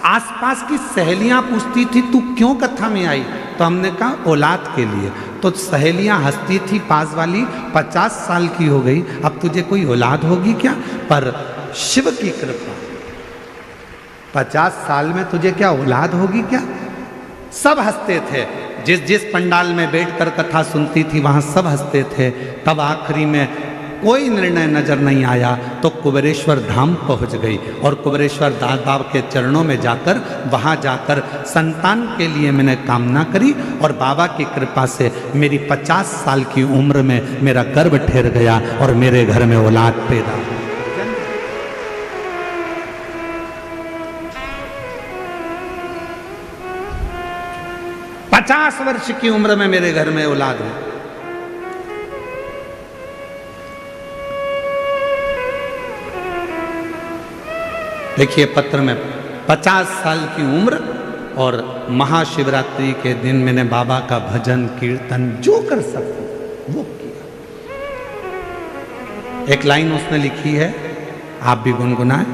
S1: आसपास की सहेलियां पूछती थी तू क्यों कथा में आई? तो हमने कहा औलाद के लिए। तो सहेलियां हंसती थी पास वाली, 50 साल की हो गई, अब तुझे कोई औलाद होगी क्या? पर शिव की कृपा, 50 साल में तुझे क्या औलाद होगी क्या? सब हंसते थे, जिस जिस पंडाल में बैठकर कथा सुनती थी वहां सब हंसते थे। तब आखिरी में कोई निर्णय नजर नहीं आया तो कुबेरेश्वर धाम पहुंच गई और कुबेरेश्वर दास बाबा के चरणों में जाकर वहां जाकर संतान के लिए मैंने कामना करी और बाबा की कृपा से मेरी 50 साल की उम्र में मेरा गर्भ ठहर गया और मेरे घर में औलाद पैदा हुई। 50 वर्ष की उम्र में मेरे घर में औलाद हुई। देखिए पत्र में 50 साल की उम्र और महाशिवरात्रि के दिन मैंने बाबा का भजन कीर्तन जो कर सकते वो किया। एक लाइन उसने लिखी है, आप भी गुनगुनाएं।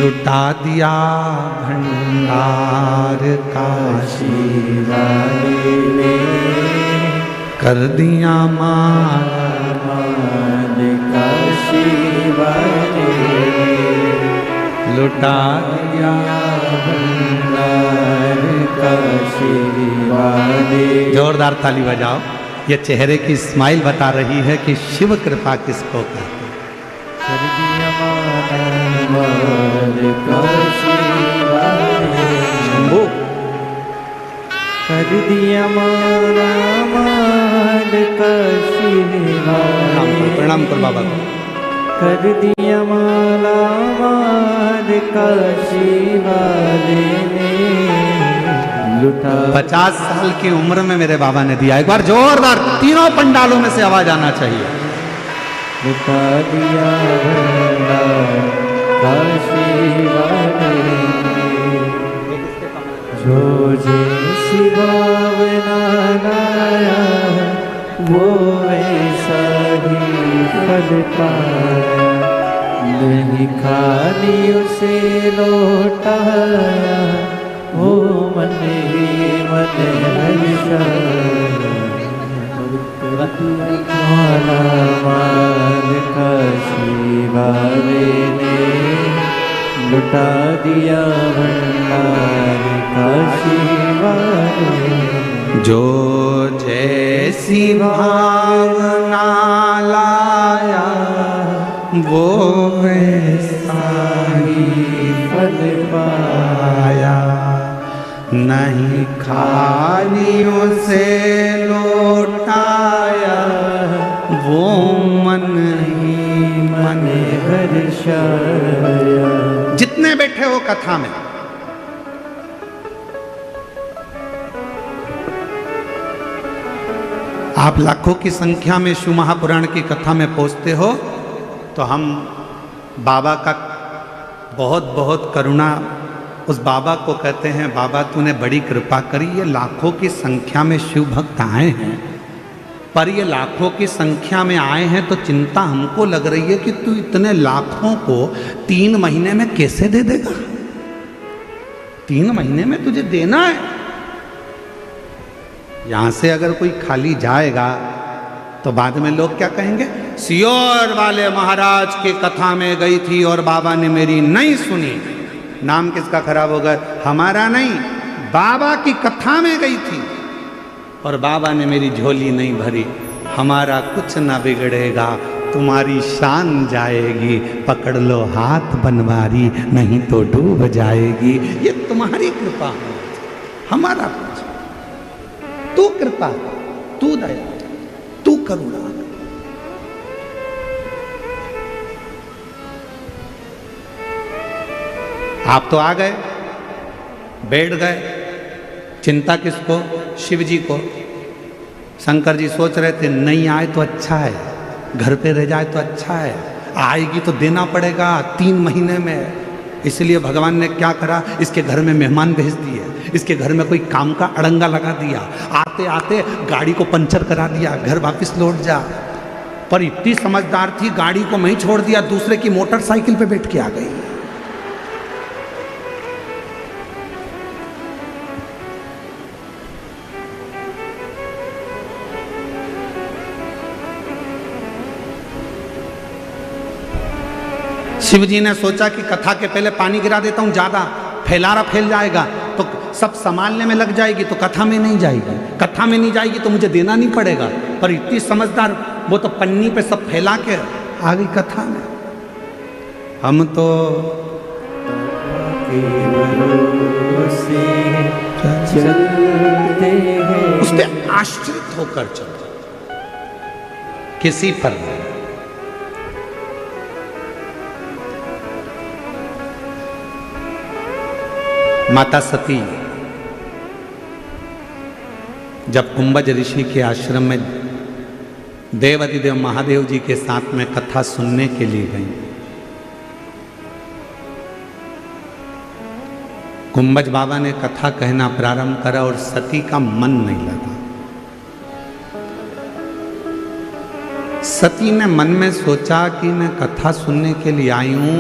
S1: लुटा दिया भंडार काशी वाले ने, कर दिया माल काशी वाले, लुटा दिया भंडार काशी वाले। जोरदार ताली बजाओ, ये चेहरे की स्माइल बता रही है कि शिव कृपा किसको कहते हैं।
S2: कर दिया माल काशी वाले,
S1: शंभू
S2: कर दिया माल काशी वाले,
S1: प्रणाम कर बाबा को।
S2: कर दिया माला माल काशी वाले ने, लुटा
S1: 50 साल की उम्र में मेरे बाबा ने दिया। एक बार जोरदार तीनों पंडालों में से आवाज आना चाहिए।
S2: लुटा दिया भंडार काशी वाले, जो जैसी भावना लाया वो वैसा ही फल पाया, नहीं खाली उसे लौटाया वो मन ही मन हर्षाया। माला माल काशी वाले ने, लुटा दिया भंडार काशी वाले,
S1: जो जैसी भावना लाया वो वैसा ही
S2: फल
S1: पाया, नहीं खालियों से लौटाया वो मन ही मन
S2: हर्षाया।
S1: जितने बैठे हो कथा में, आप लाखों की संख्या में शिव महापुराण की कथा में पहुंचते हो तो हम बाबा का बहुत बहुत करुणा, उस बाबा को कहते हैं बाबा तूने बड़ी कृपा करी। ये लाखों की संख्या में शिव भक्त आए हैं, पर ये लाखों की संख्या में आए हैं तो चिंता हमको लग रही है कि तू इतने लाखों को 3 महीने में कैसे दे देगा। 3 महीने में तुझे देना है। यहां से अगर कोई खाली जाएगा तो बाद में लोग क्या कहेंगे, सियोर वाले महाराज की कथा में गई थी और बाबा ने मेरी नहीं सुनी। नाम किसका खराब होगा? हमारा नहीं, बाबा की कथा में गई थी और बाबा ने मेरी झोली नहीं भरी। हमारा कुछ ना बिगड़ेगा, तुम्हारी शान जाएगी, पकड़ लो हाथ बनवारी नहीं तो डूब जाएगी। ये तुम्हारी कृपा है, हमारा कुछ। तू कृपा, तू दया, तू करुणा। आप तो आ गए, बैठ गए, चिंता किसको? शिव जी को। शंकर जी सोच रहे थे नहीं आए तो अच्छा है, घर पे रह जाए तो अच्छा है, आएगी तो देना पड़ेगा 3 महीने में। इसलिए भगवान ने क्या करा, इसके घर में मेहमान भेज दिए, इसके घर में कोई काम का अड़ंगा लगा दिया, आते आते गाड़ी को पंचर करा दिया, घर वापस लौट जा। पर इतनी समझदार थी, गाड़ी को वहीं छोड़ दिया, दूसरे की मोटरसाइकिल पे बैठ के आ गई। शिव जी ने सोचा कि कथा के पहले पानी गिरा देता हूं, ज्यादा फैलारा फैल जाएगा तो सब संभालने में लग जाएगी, तो कथा में नहीं जाएगी, कथा में नहीं जाएगी तो मुझे देना नहीं पड़ेगा। पर इतनी समझदार, वो तो पन्नी पे सब फैला के आ गई कथा में। हम तो
S2: चलते हैं,
S1: उस पर आश्रित होकर चलते, किसी पर नहीं। माता सती जब कुंभज ऋषि के आश्रम में देवाधिदेव महादेव जी के साथ में कथा सुनने के लिए गई, कुंभज बाबा ने कथा कहना प्रारंभ करा और सती का मन नहीं लगा। सती ने मन में सोचा कि मैं कथा सुनने के लिए आई हूं,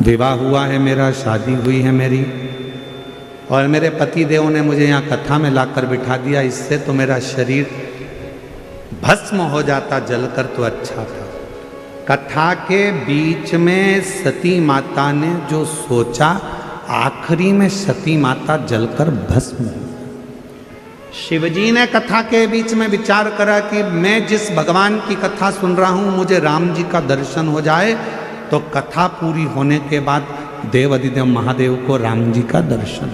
S1: विवाह हुआ है मेरा, शादी हुई है मेरी, और मेरे पति देव ने मुझे यहाँ कथा में लाकर बिठा दिया, इससे तो मेरा शरीर भस्म हो जाता जलकर तो अच्छा था। कथा के बीच में सती माता ने जो सोचा, आखिरी में सती माता जलकर भस्म हो। शिवजी ने कथा के बीच में विचार करा कि मैं जिस भगवान की कथा सुन रहा हूं, मुझे राम जी का दर्शन हो जाए, तो कथा पूरी होने के बाद देवाधिदेव महादेव को राम जी का दर्शन।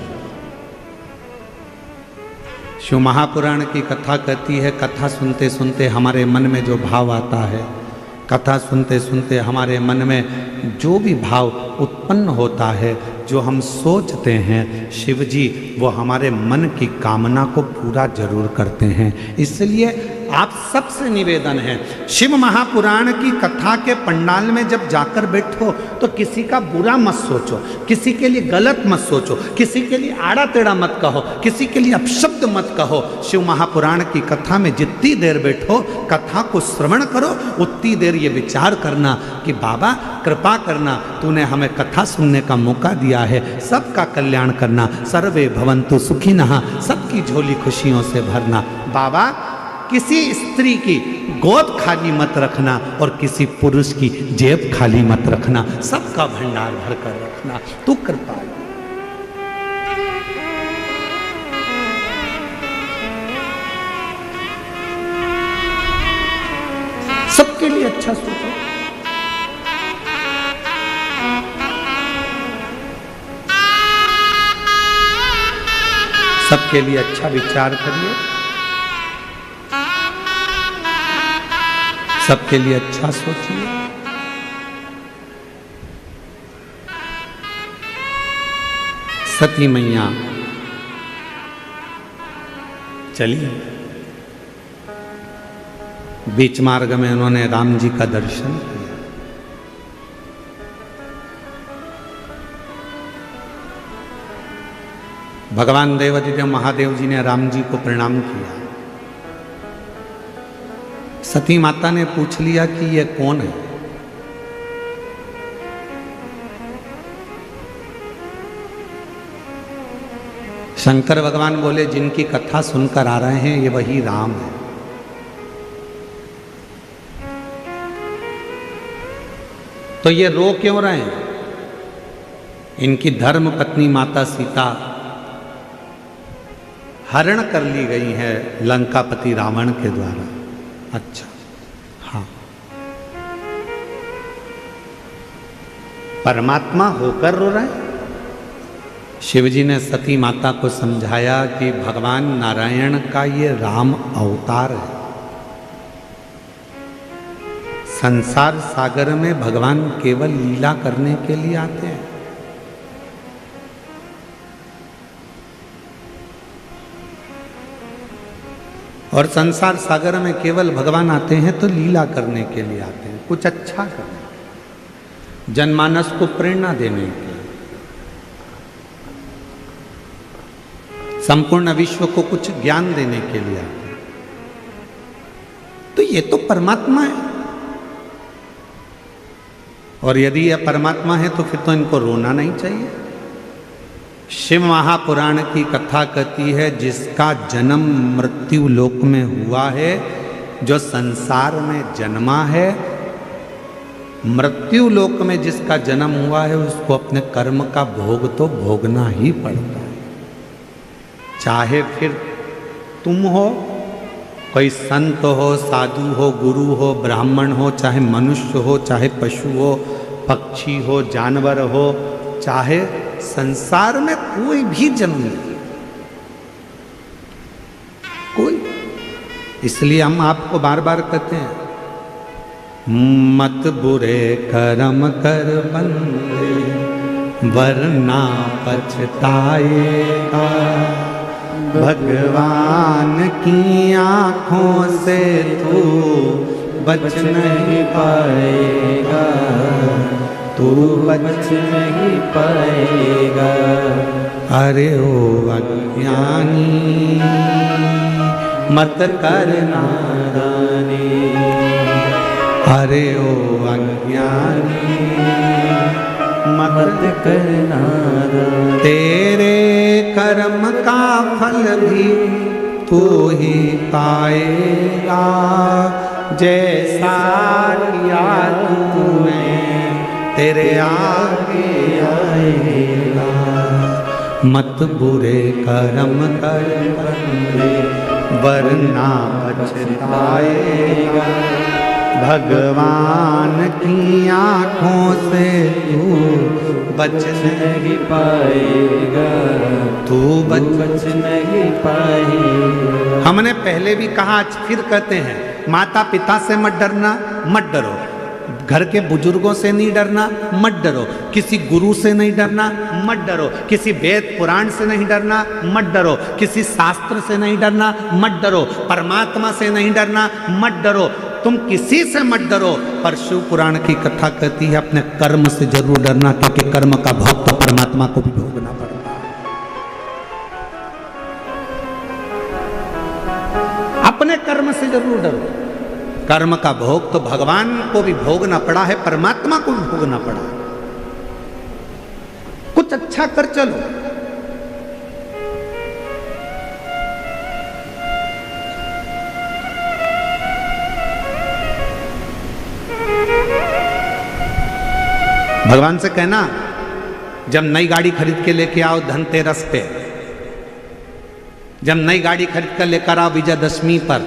S1: शिव महापुराण की कथा कहती है, कथा सुनते सुनते हमारे मन में जो भाव आता है, कथा सुनते सुनते हमारे मन में जो भी भाव उत्पन्न होता है, जो हम सोचते हैं, शिव जी वो हमारे मन की कामना को पूरा जरूर करते हैं। इसलिए आप सबसे निवेदन है, शिव महापुराण की कथा के पंडाल में जब जाकर बैठो तो किसी का बुरा मत सोचो, किसी के लिए गलत मत सोचो, किसी के लिए आड़ा टेढ़ा मत कहो, किसी के लिए अपशब्द मत कहो। शिव महापुराण की कथा में जितनी देर बैठो, कथा को श्रवण करो, उतनी देर ये विचार करना कि बाबा कृपा करना, तूने हमें कथा सुनने का मौका दिया है, सबका कल्याण करना, सर्वे भवन्तु सुखिनः, सबकी झोली खुशियों से भरना। बाबा किसी स्त्री की गोद खाली मत रखना और किसी पुरुष की जेब खाली मत रखना, सबका भंडार भर कर रखना, तू कृपा। सबके लिए अच्छा सोचो, सबके लिए अच्छा विचार करिए, सबके लिए अच्छा सोचिए। सती मैया चलिए, बीच मार्ग में उन्होंने राम जी का दर्शन किया। भगवान देवाधिदेव महादेव जी ने राम जी को प्रणाम किया। सती माता ने पूछ लिया कि ये कौन है। शंकर भगवान बोले, जिनकी कथा सुनकर आ रहे हैं ये वही राम है। तो ये रो क्यों रहे हैं? इनकी धर्म पत्नी माता सीता हरण कर ली गई है लंकापति रावण के द्वारा। अच्छा, हाँ, परमात्मा होकर रो रहे हैं। शिवजी ने सती माता को समझाया कि भगवान नारायण का ये राम अवतार है। संसार सागर में भगवान केवल लीला करने के लिए आते हैं। और संसार सागर में केवल भगवान आते हैं तो लीला करने के लिए आते हैं, कुछ अच्छा करने, जनमानस को प्रेरणा देने के लिए, संपूर्ण विश्व को कुछ ज्ञान देने के लिए आते हैं। तो ये तो परमात्मा है, और यदि यह परमात्मा है तो फिर तो इनको रोना नहीं चाहिए। शिव महापुराण की कथा कहती है, जिसका जन्म मृत्यु लोक में हुआ है, जो संसार में जन्मा है, मृत्यु लोक में जिसका जन्म हुआ है उसको अपने कर्म का भोग तो भोगना ही पड़ता है। चाहे फिर तुम हो, कोई संत हो, साधु हो, गुरु हो, ब्राह्मण हो, चाहे मनुष्य हो, चाहे पशु हो, पक्षी हो, जानवर हो, चाहे संसार में कोई भी जन्म ले, कोई। इसलिए हम आपको बार बार कहते हैं, मत बुरे कर्म कर बंदे वरना पछताएगा, भगवान की आँखों से तू बच नहीं पाएगा, तू बच नहीं पाएगा। अरे ओ अज्ञानी मत कर नादानी, अरे ओ अज्ञानी मत कर नादानी, तेरे कर्म का फल भी तू ही पाएगा, जैसा किया तूने तेरे आगे आएगा। मत बुरे कर्म कर बंदे वरना पछताएगा, भगवान की आँखों से तू बच नहीं पाएगा, तू बच नहीं पाएगा। हमने पहले भी कहा, आज फिर कहते हैं, माता पिता से मत डरना, मत डरो। घर के बुजुर्गों से नहीं डरना, मत डरो। किसी गुरु से नहीं डरना, मत डरो। किसी वेद पुराण से नहीं डरना, मत डरो। किसी शास्त्र से नहीं डरना, मत डरो। परमात्मा से नहीं डरना, मत डरो। तुम किसी से मत डरो, पर शिव पुराण की कथा कहती है अपने कर्म से जरूर डरना, क्योंकि कर्म का भोग तो परमात्मा को भी भोगना पड़ता है। अपने कर्म से जरूर डरो। कर्म का भोग तो भगवान को भी भोगना पड़ा है, परमात्मा को भी भोगना पड़ा है। कुछ अच्छा कर चलो। भगवान से कहना, जब नई गाड़ी खरीद के लेके आओ धनतेरस पे, जब नई गाड़ी खरीद कर लेकर आओ विजयदशमी पर,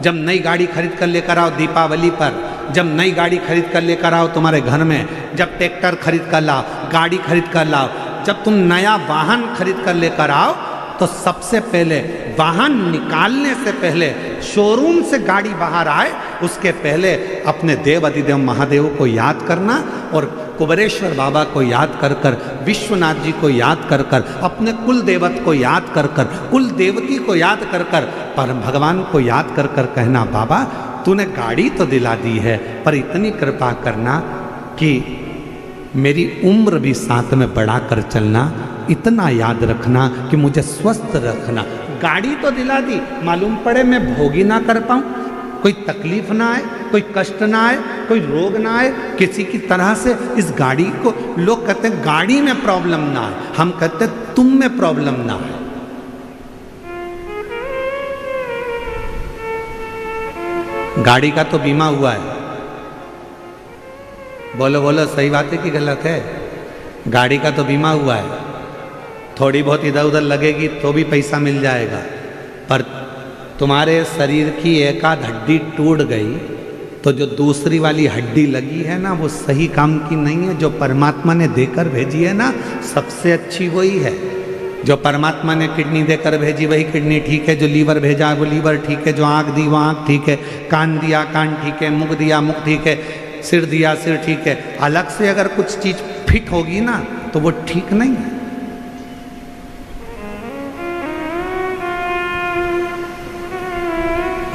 S1: जब नई गाड़ी खरीद कर लेकर आओ दीपावली पर, जब नई गाड़ी खरीद कर लेकर आओ तुम्हारे घर में, जब ट्रैक्टर खरीद कर लाओ, गाड़ी खरीद कर लाओ, जब तुम नया वाहन खरीद कर लेकर आओ, तो सबसे पहले वाहन निकालने से पहले, शोरूम से गाड़ी बाहर आए उसके पहले अपने देव अधिदेव महादेव को याद करना और कुबेरेश्वर बाबा को याद कर कर, विश्वनाथ जी को याद कर कर, अपने कुल देवत को याद कर कर, कुल देवती को याद कर कर, पर भगवान को याद कर कर कहना, बाबा तूने गाड़ी तो दिला दी है, पर इतनी कृपा करना कि मेरी उम्र भी साथ में बढ़ा कर चलना, इतना याद रखना कि मुझे स्वस्थ रखना। गाड़ी तो दिला दी, मालूम पड़े मैं भोग ही ना कर पाऊँ, कोई तकलीफ ना आए, कोई कष्ट ना आए, कोई रोग ना आए, किसी की तरह से इस गाड़ी को, लोग कहते हैं गाड़ी में प्रॉब्लम ना आए, हम कहते हैं तुम में प्रॉब्लम ना आए। गाड़ी का तो बीमा हुआ है, बोलो बोलो सही बात है कि गलत है? गाड़ी का तो बीमा हुआ है, थोड़ी बहुत इधर उधर लगेगी तो भी पैसा मिल जाएगा, पर तुम्हारे शरीर की एक आध हड्डी टूट गई तो जो दूसरी वाली हड्डी लगी है ना, वो सही काम की नहीं है। जो परमात्मा ने देकर भेजी है ना, सबसे अच्छी वही है। जो परमात्मा ने किडनी देकर भेजी वही किडनी ठीक है, जो लीवर भेजा वो लीवर ठीक है, जो आँख दी वो आँख ठीक है, कान दिया कान ठीक है, मुख दिया मुख ठीक है, सिर दिया सिर ठीक है। अलग से अगर कुछ चीज फिट होगी ना तो वो ठीक नहीं है।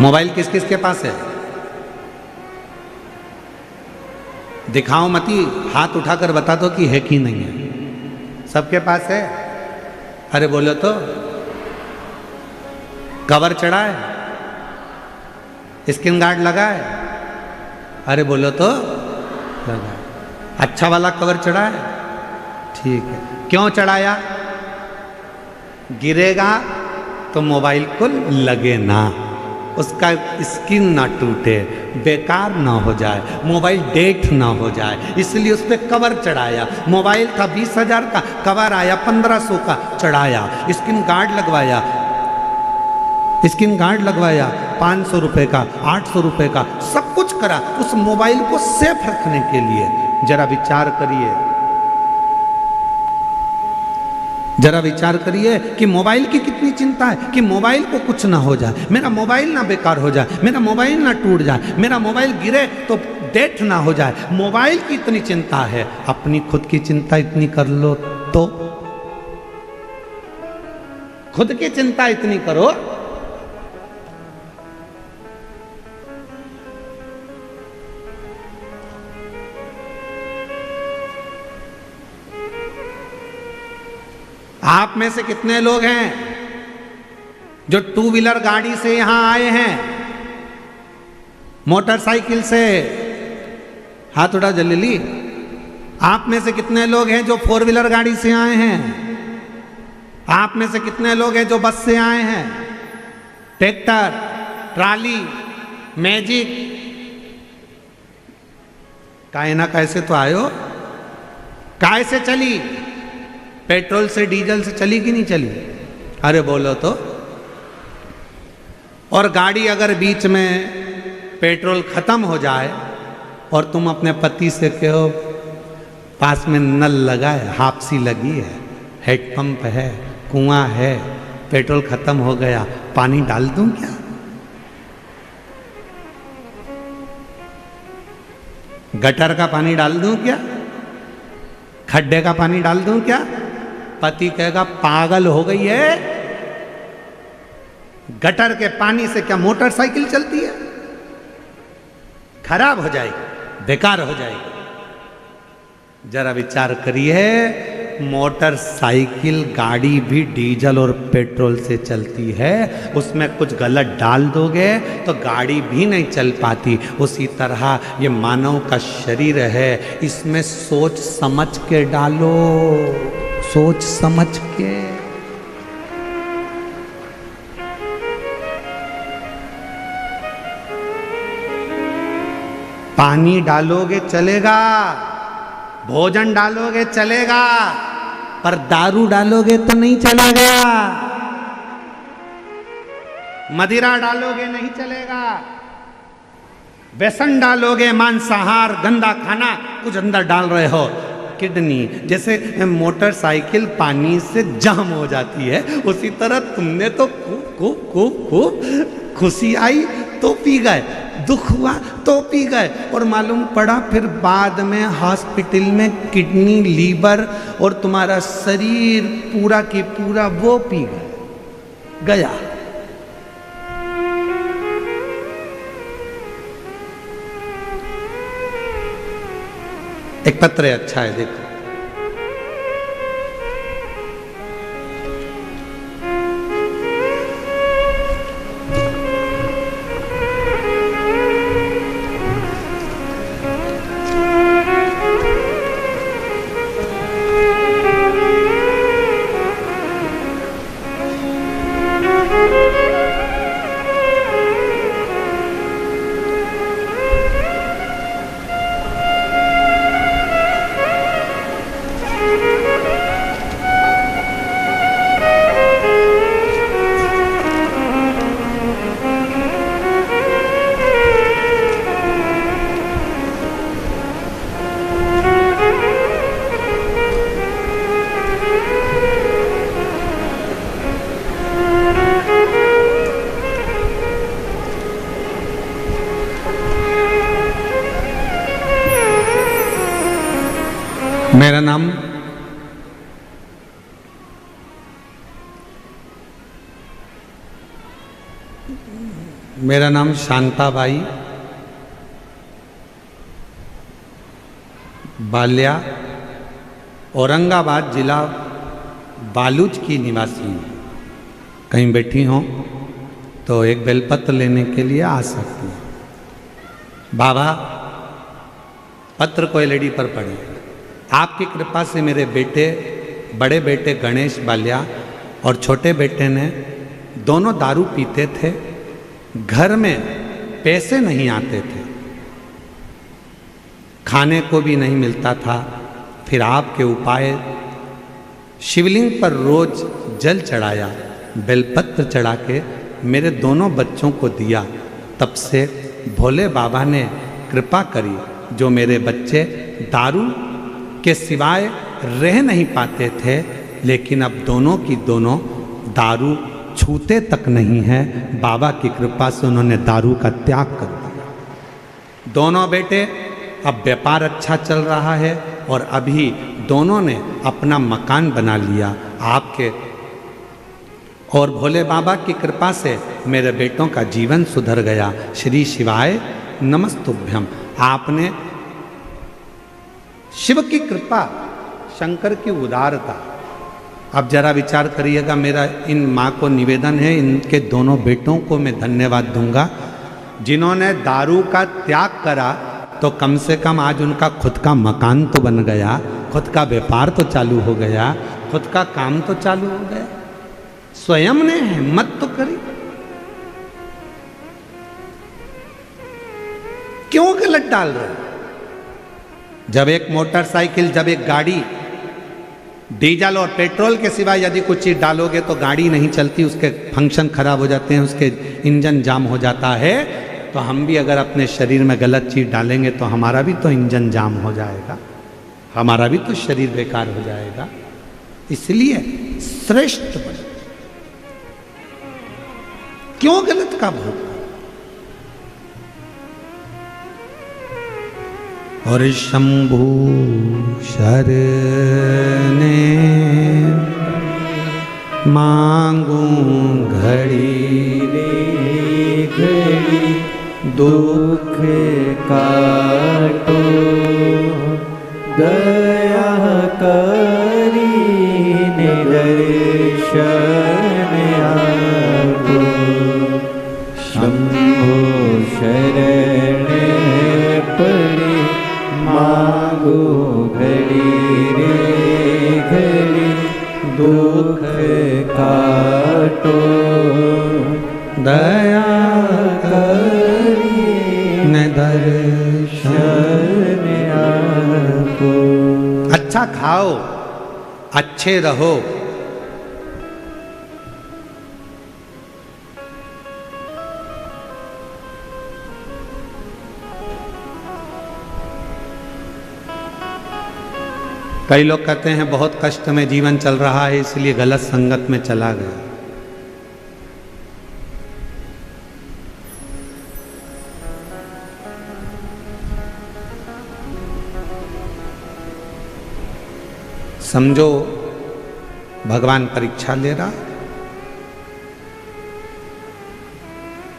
S1: मोबाइल किस किस के पास है? दिखाओ मती, हाथ उठाकर बता दो कि है कि नहीं है। सबके पास है? अरे बोलो तो। कवर चढ़ा है? स्क्रीन गार्ड लगा है? अरे बोलो तो। लगा। अच्छा वाला कवर चढ़ा है? ठीक है। क्यों चढ़ाया? गिरेगा तो मोबाइल को लगे ना। उसका स्किन ना टूटे, बेकार ना हो जाए, मोबाइल डेट ना हो जाए, इसलिए उस पर कवर चढ़ाया। मोबाइल था 20,000 का, कवर आया 1500 का, चढ़ाया। स्क्रीन गार्ड लगवाया, स्क्रीन गार्ड लगवाया 500 रुपये का, 800 रुपये का, सब कुछ करा उस मोबाइल को सेफ रखने के लिए। जरा विचार करिए, जरा विचार करिए कि मोबाइल की कितनी चिंता है कि मोबाइल को कुछ ना हो जाए, मेरा मोबाइल ना बेकार हो जाए, मेरा मोबाइल ना टूट जाए, मेरा मोबाइल गिरे तो डेट ना हो जाए। मोबाइल की इतनी चिंता है, अपनी खुद की चिंता इतनी कर लो तो, खुद की चिंता इतनी करो। आप में से कितने लोग हैं जो टू व्हीलर गाड़ी से यहां आए हैं, मोटरसाइकिल से? हाथ उठा जल्दी। आप में से कितने लोग हैं जो फोर व्हीलर गाड़ी से आए हैं? आप में से कितने लोग हैं जो बस से आए हैं, ट्रैक्टर, ट्राली, मैजिक? काहे ना कैसे तो आयो, काहे से चली? पेट्रोल से, डीजल से चली कि नहीं चली? अरे बोलो तो। और गाड़ी अगर बीच में पेट्रोल खत्म हो जाए और तुम अपने पति से कहो पास में नल लगा है, हापसी लगी है, हेडपंप है, कुआं है, पेट्रोल खत्म हो गया, पानी डाल दूं क्या? गटर का पानी डाल दूं क्या? खड्डे का पानी डाल दूं क्या? पति कहेगा पागल हो गई है, गटर के पानी से क्या मोटरसाइकिल चलती है? खराब हो जाएगी, बेकार हो जाएगी। जरा विचार करिए, मोटरसाइकिल गाड़ी भी डीजल और पेट्रोल से चलती है, उसमें कुछ गलत डाल दोगे तो गाड़ी भी नहीं चल पाती। उसी तरह ये मानव का शरीर है, इसमें सोच समझ के डालो, सोच समझ के। पानी डालोगे चलेगा, भोजन डालोगे चलेगा, पर दारू डालोगे तो नहीं चलेगा, मदिरा डालोगे नहीं चलेगा, व्यसन डालोगे, मांसाहार, गंदा खाना कुछ अंदर डाल रहे हो, किडनी। जैसे मोटरसाइकिल पानी से जाम हो जाती है, उसी तरह तुमने तो खूब खुशी आई तो पी गए, दुख हुआ तो पी गए, और मालूम पड़ा फिर बाद में हॉस्पिटल में किडनी, लीवर और तुम्हारा शरीर पूरा की पूरा वो पी गया। एक पत्र है, अच्छा है, देखो। मेरा नाम शांताबाई बाल्या, औरंगाबाद जिला बालूच की निवासी हूँ। कहीं बैठी हों तो एक बेलपत्र लेने के लिए आ सकती हैं। बाबा पत्र को एलईडी पर पढ़े। आपकी कृपा से मेरे बेटे, बड़े बेटे गणेश बाल्या और छोटे बेटे ने दोनों दारू पीते थे, घर में पैसे नहीं आते थे, खाने को भी नहीं मिलता था। फिर आपके उपाय, शिवलिंग पर रोज जल चढ़ाया, बेलपत्र चढ़ा के मेरे दोनों बच्चों को दिया। तब से भोले बाबा ने कृपा करी, जो मेरे बच्चे दारू के सिवाय रह नहीं पाते थे, लेकिन अब दोनों की दोनों दारू छूते तक नहीं है। बाबा की कृपा से उन्होंने दारू का त्याग कर दिया। दोनों बेटे अब व्यापार अच्छा चल रहा है और अभी दोनों ने अपना मकान बना लिया। आपके और भोले बाबा की कृपा से मेरे बेटों का जीवन सुधर गया। श्री शिवाय नमस्तुभ्यम। आपने शिव की कृपा, शंकर की उदारता। अब जरा विचार करिएगा, मेरा इन माँ को निवेदन है, इनके दोनों बेटों को मैं धन्यवाद दूंगा जिन्होंने दारू का त्याग करा। तो कम से कम आज उनका खुद का मकान तो बन गया, खुद का व्यापार तो चालू हो गया, खुद का काम तो चालू हो गया। स्वयं ने हिम्मत तो करी। क्यों गलत डाल रहे? जब एक मोटरसाइकिल, जब एक गाड़ी डीजल और पेट्रोल के सिवाय यदि कुछ चीज डालोगे तो गाड़ी नहीं चलती, उसके फंक्शन खराब हो जाते हैं, उसके इंजन जाम हो जाता है। तो हम भी अगर अपने शरीर में गलत चीज डालेंगे तो हमारा भी तो इंजन जाम हो जाएगा, हमारा भी तो शरीर बेकार हो जाएगा। इसलिए श्रेष्ठ बने। क्यों गलत का भोग? और शंभु शरणे मांगू घड़ी
S2: रे घड़ी दुख काटो, दया करी दर्शन आपो। शंभो शरण पड़े मांगो घड़ी रे घड़ी दुख काटो,
S1: दया
S2: करी
S1: दर्शन
S2: आपो।
S1: अच्छा खाओ, अच्छे रहो। कई लोग कहते हैं बहुत कष्ट में जीवन चल रहा है इसलिए गलत संगत में चला गया। समझो भगवान परीक्षा ले रहा,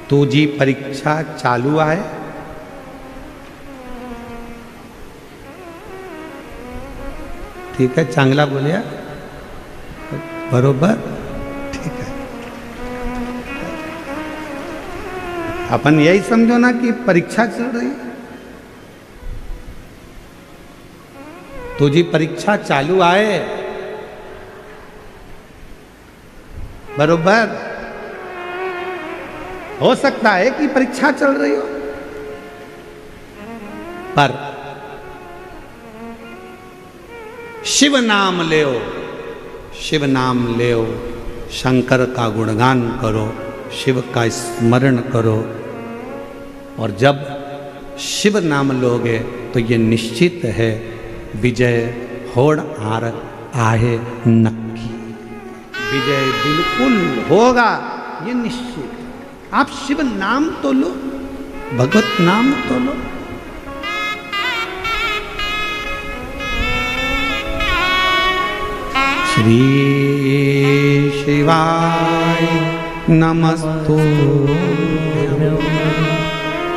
S1: तू जी परीक्षा चालू आहे, ठीक है, चांगला बोलिया, बरोबर, ठीक है। अपन यही समझो ना कि परीक्षा चल रही, तुझी परीक्षा चालू आए, बरोबर। हो सकता है कि परीक्षा चल रही हो, पर शिव नाम लेओ, शिव नाम लेओ, शंकर का गुणगान करो, शिव का स्मरण करो, और जब शिव नाम लोगे तो ये निश्चित है विजय होड़ आर आहे नक्की। विजय बिल्कुल होगा, ये निश्चित। आप शिव नाम तो लो, भगवत नाम तो लो। श्री शिवाय नमस्तुभ्यं,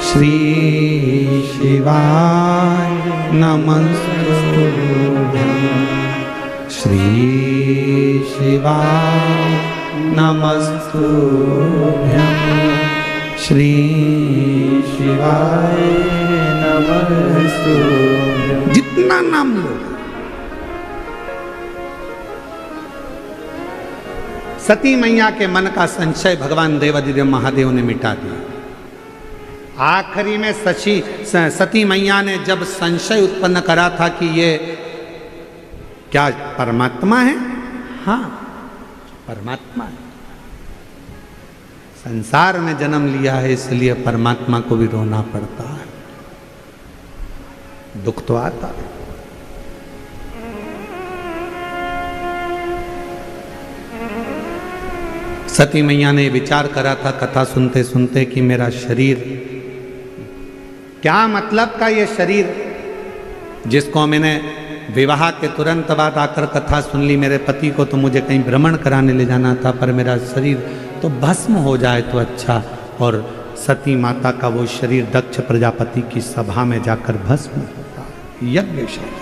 S1: श्री शिवाय नमस्तुभ्यं, श्री शिवाय नमस्तुभ्यं, श्री शिवाय नमस्तुभ्यं। जितना नाम लो। सती मैया के मन का संशय भगवान देवाधिदेव महादेव ने मिटा दिया। आखिरी में सती मैया ने जब संशय उत्पन्न करा था कि ये क्या परमात्मा है, हाँ परमात्मा है, संसार में जन्म लिया है इसलिए परमात्मा को भी रोना पड़ता है, दुख तो आता है। सती मैया ने विचार करा था कथा सुनते सुनते कि मेरा शरीर क्या मतलब का ये शरीर जिसको मैंने विवाह के तुरंत बाद आकर कथा सुन ली, मेरे पति को तो मुझे कहीं भ्रमण कराने ले जाना था, पर मेरा शरीर तो भस्म हो जाए तो अच्छा। और सती माता का वो शरीर दक्ष प्रजापति की सभा में जाकर भस्म होता है, यज्ञशाला।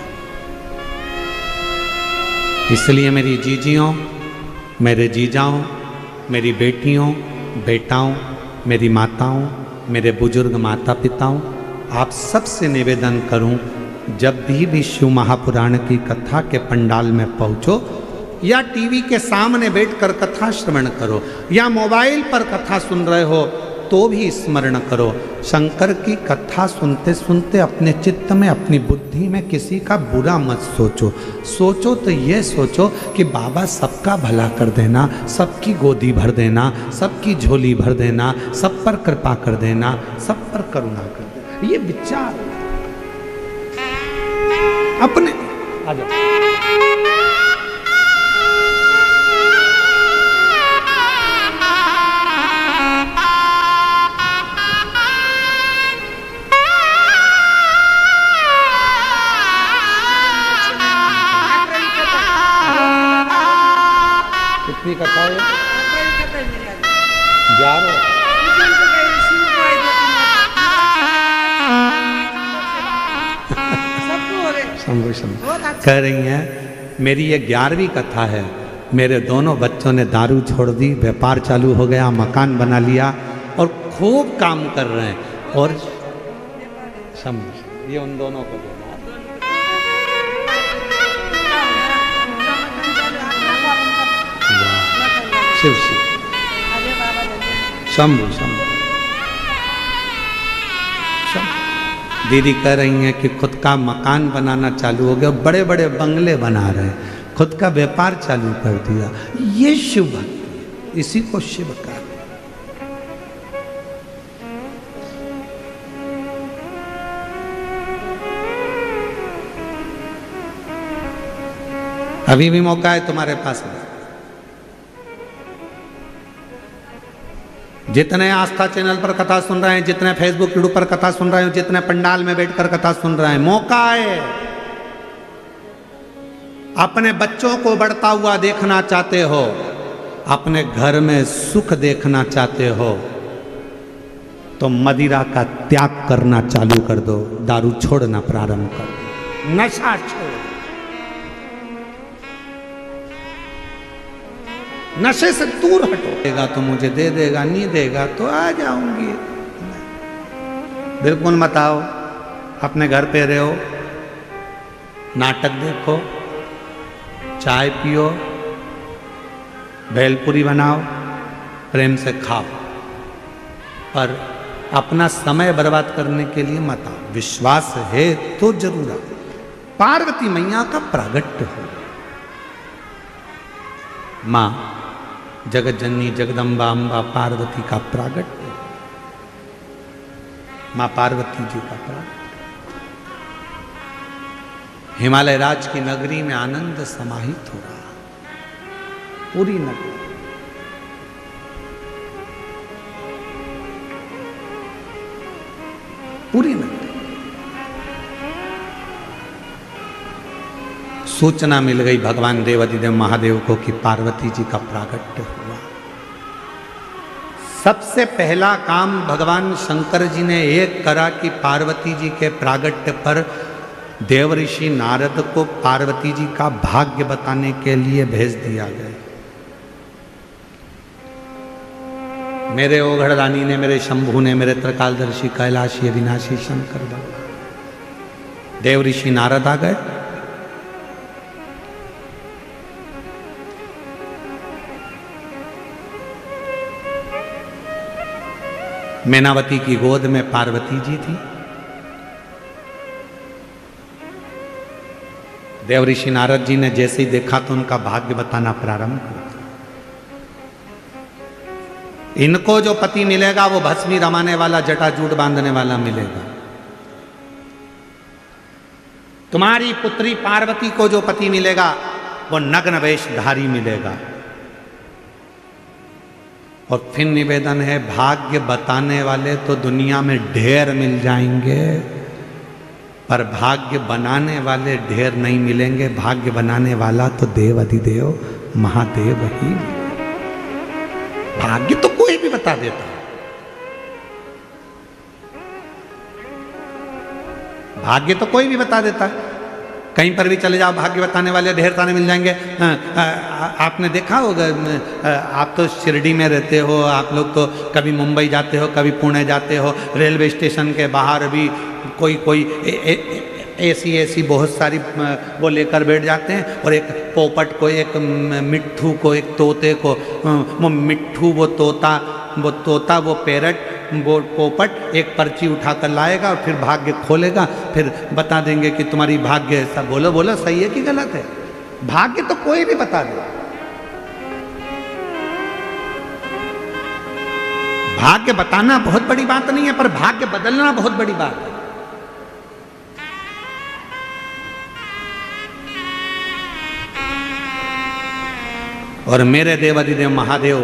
S1: इसलिए मेरी जीजियों, मेरे जीजाओं, मेरी बेटियों, बेटाओं, मेरी माताओं, मेरे बुजुर्ग माता पिताओं, आप सबसे निवेदन करूं, जब भी शिव महापुराण की कथा के पंडाल में पहुंचो या टीवी के सामने बैठकर कथा श्रवण करो या मोबाइल पर कथा सुन रहे हो तो भी स्मरण करो, शंकर की कथा सुनते सुनते अपने चित्त में, अपनी बुद्धि में किसी का बुरा मत सोचो। सोचो तो ये सोचो कि बाबा सबका भला कर देना, सबकी गोदी भर देना, सबकी झोली भर देना, सब पर कृपा कर देना, सब पर करुणा कर देना। ये विचार अपने आ जाओ। कितनी कथा है? 11। शंभू शंभू कह रही हैं मेरी ये 11वीं कथा है। मेरे दोनों बच्चों ने दारू छोड़ दी, व्यापार चालू हो गया, मकान बना लिया और खूब काम कर रहे हैं। और शंभू ये उन दोनों को देना। शिव शिव शंभू शंभू शंभू। दीदी कह रही हैं कि खुद का मकान बनाना चालू हो गया, बड़े बड़े बंगले बना रहे हैं, खुद का व्यापार चालू कर दिया। ये शिव भक्ति, इसी को शिव कहते हैं। अभी भी मौका है तुम्हारे पास में। जितने आस्था चैनल पर कथा सुन रहे हैं, जितने फेसबुक यूट्यूब पर कथा सुन रहे हो, जितने पंडाल में बैठकर कथा सुन रहे हैं, मौका है। अपने बच्चों को बढ़ता हुआ देखना चाहते हो, अपने घर में सुख देखना चाहते हो, तो मदिरा का त्याग करना चालू कर दो, दारू छोड़ना प्रारंभ कर दो, नशा छोड़। नशे से दूर हटो। देगा तो मुझे दे देगा, नहीं देगा तो आ जाऊंगी। बिल्कुल मत आओ। अपने घर पे रहो, नाटक देखो, चाय पियो, भेलपुरी बनाओ, प्रेम से खाओ, पर अपना समय बर्बाद करने के लिए मत आओ। विश्वास है तो जरूर आओ। पार्वती मैया का प्रागट्य हो, माँ जगत जननी जगदम्बा अम्बा पार्वती का प्रागट्य, माँ पार्वती जी का प्रागट्य। हिमालय राज की नगरी में आनंद समाहित हो रहा, पूरी नगरी। पूरी नगरी सूचना मिल गई भगवान देवाधिदेव महादेव को कि पार्वती जी का प्रागट्य हुआ। सबसे पहला काम भगवान शंकर जी ने एक करा कि पार्वती जी के प्रागट्य पर देवऋषि नारद को पार्वती जी का भाग्य बताने के लिए भेज दिया गया। मेरे ओघड़ रानी ने, मेरे शंभू ने, मेरे त्रिकालदर्शी कैलाशी अविनाशी शंकर भगवान देवऋषि नारद आ गए। मैनावती की गोद में पार्वती जी थी। देव ऋषि नारद जी ने जैसे ही देखा तो उनका भाग्य बताना प्रारंभ कर दिया। इनको जो पति मिलेगा वो भस्मी रमाने वाला, जटाजूट बांधने वाला मिलेगा। तुम्हारी पुत्री पार्वती को जो पति मिलेगा वो नग्न वेशधारी मिलेगा। और फिर निवेदन है, भाग्य बताने वाले तो दुनिया में ढेर मिल जाएंगे, पर भाग्य बनाने वाले ढेर नहीं मिलेंगे। भाग्य बनाने वाला तो देव अधिदेव महादेव ही। भाग्य तो कोई भी बता देता है, भाग्य तो कोई भी बता देता है। कहीं पर भी चले जाओ, भाग्य बताने वाले ढेर सारे मिल जाएंगे। आपने देखा होगा, आप तो शिरडी में रहते हो, आप लोग तो कभी मुंबई जाते हो, कभी पुणे जाते हो, रेलवे स्टेशन के बाहर भी कोई ऐसी बहुत सारी वो लेकर बैठ जाते हैं। और एक पोपट को, एक मिट्ठू को, एक तोते को, वो मिट्ठू, वो तोता, वो पैरट, वो पोपट एक पर्ची उठाकर लाएगा और फिर भाग्य खोलेगा, फिर बता देंगे कि तुम्हारी भाग्य ऐसा। बोलो सही है कि गलत है? भाग्य तो कोई भी बता दे। भाग्य बताना बहुत बड़ी बात नहीं है, पर भाग्य बदलना बहुत बड़ी बात है। और मेरे देवाधिदेव महादेव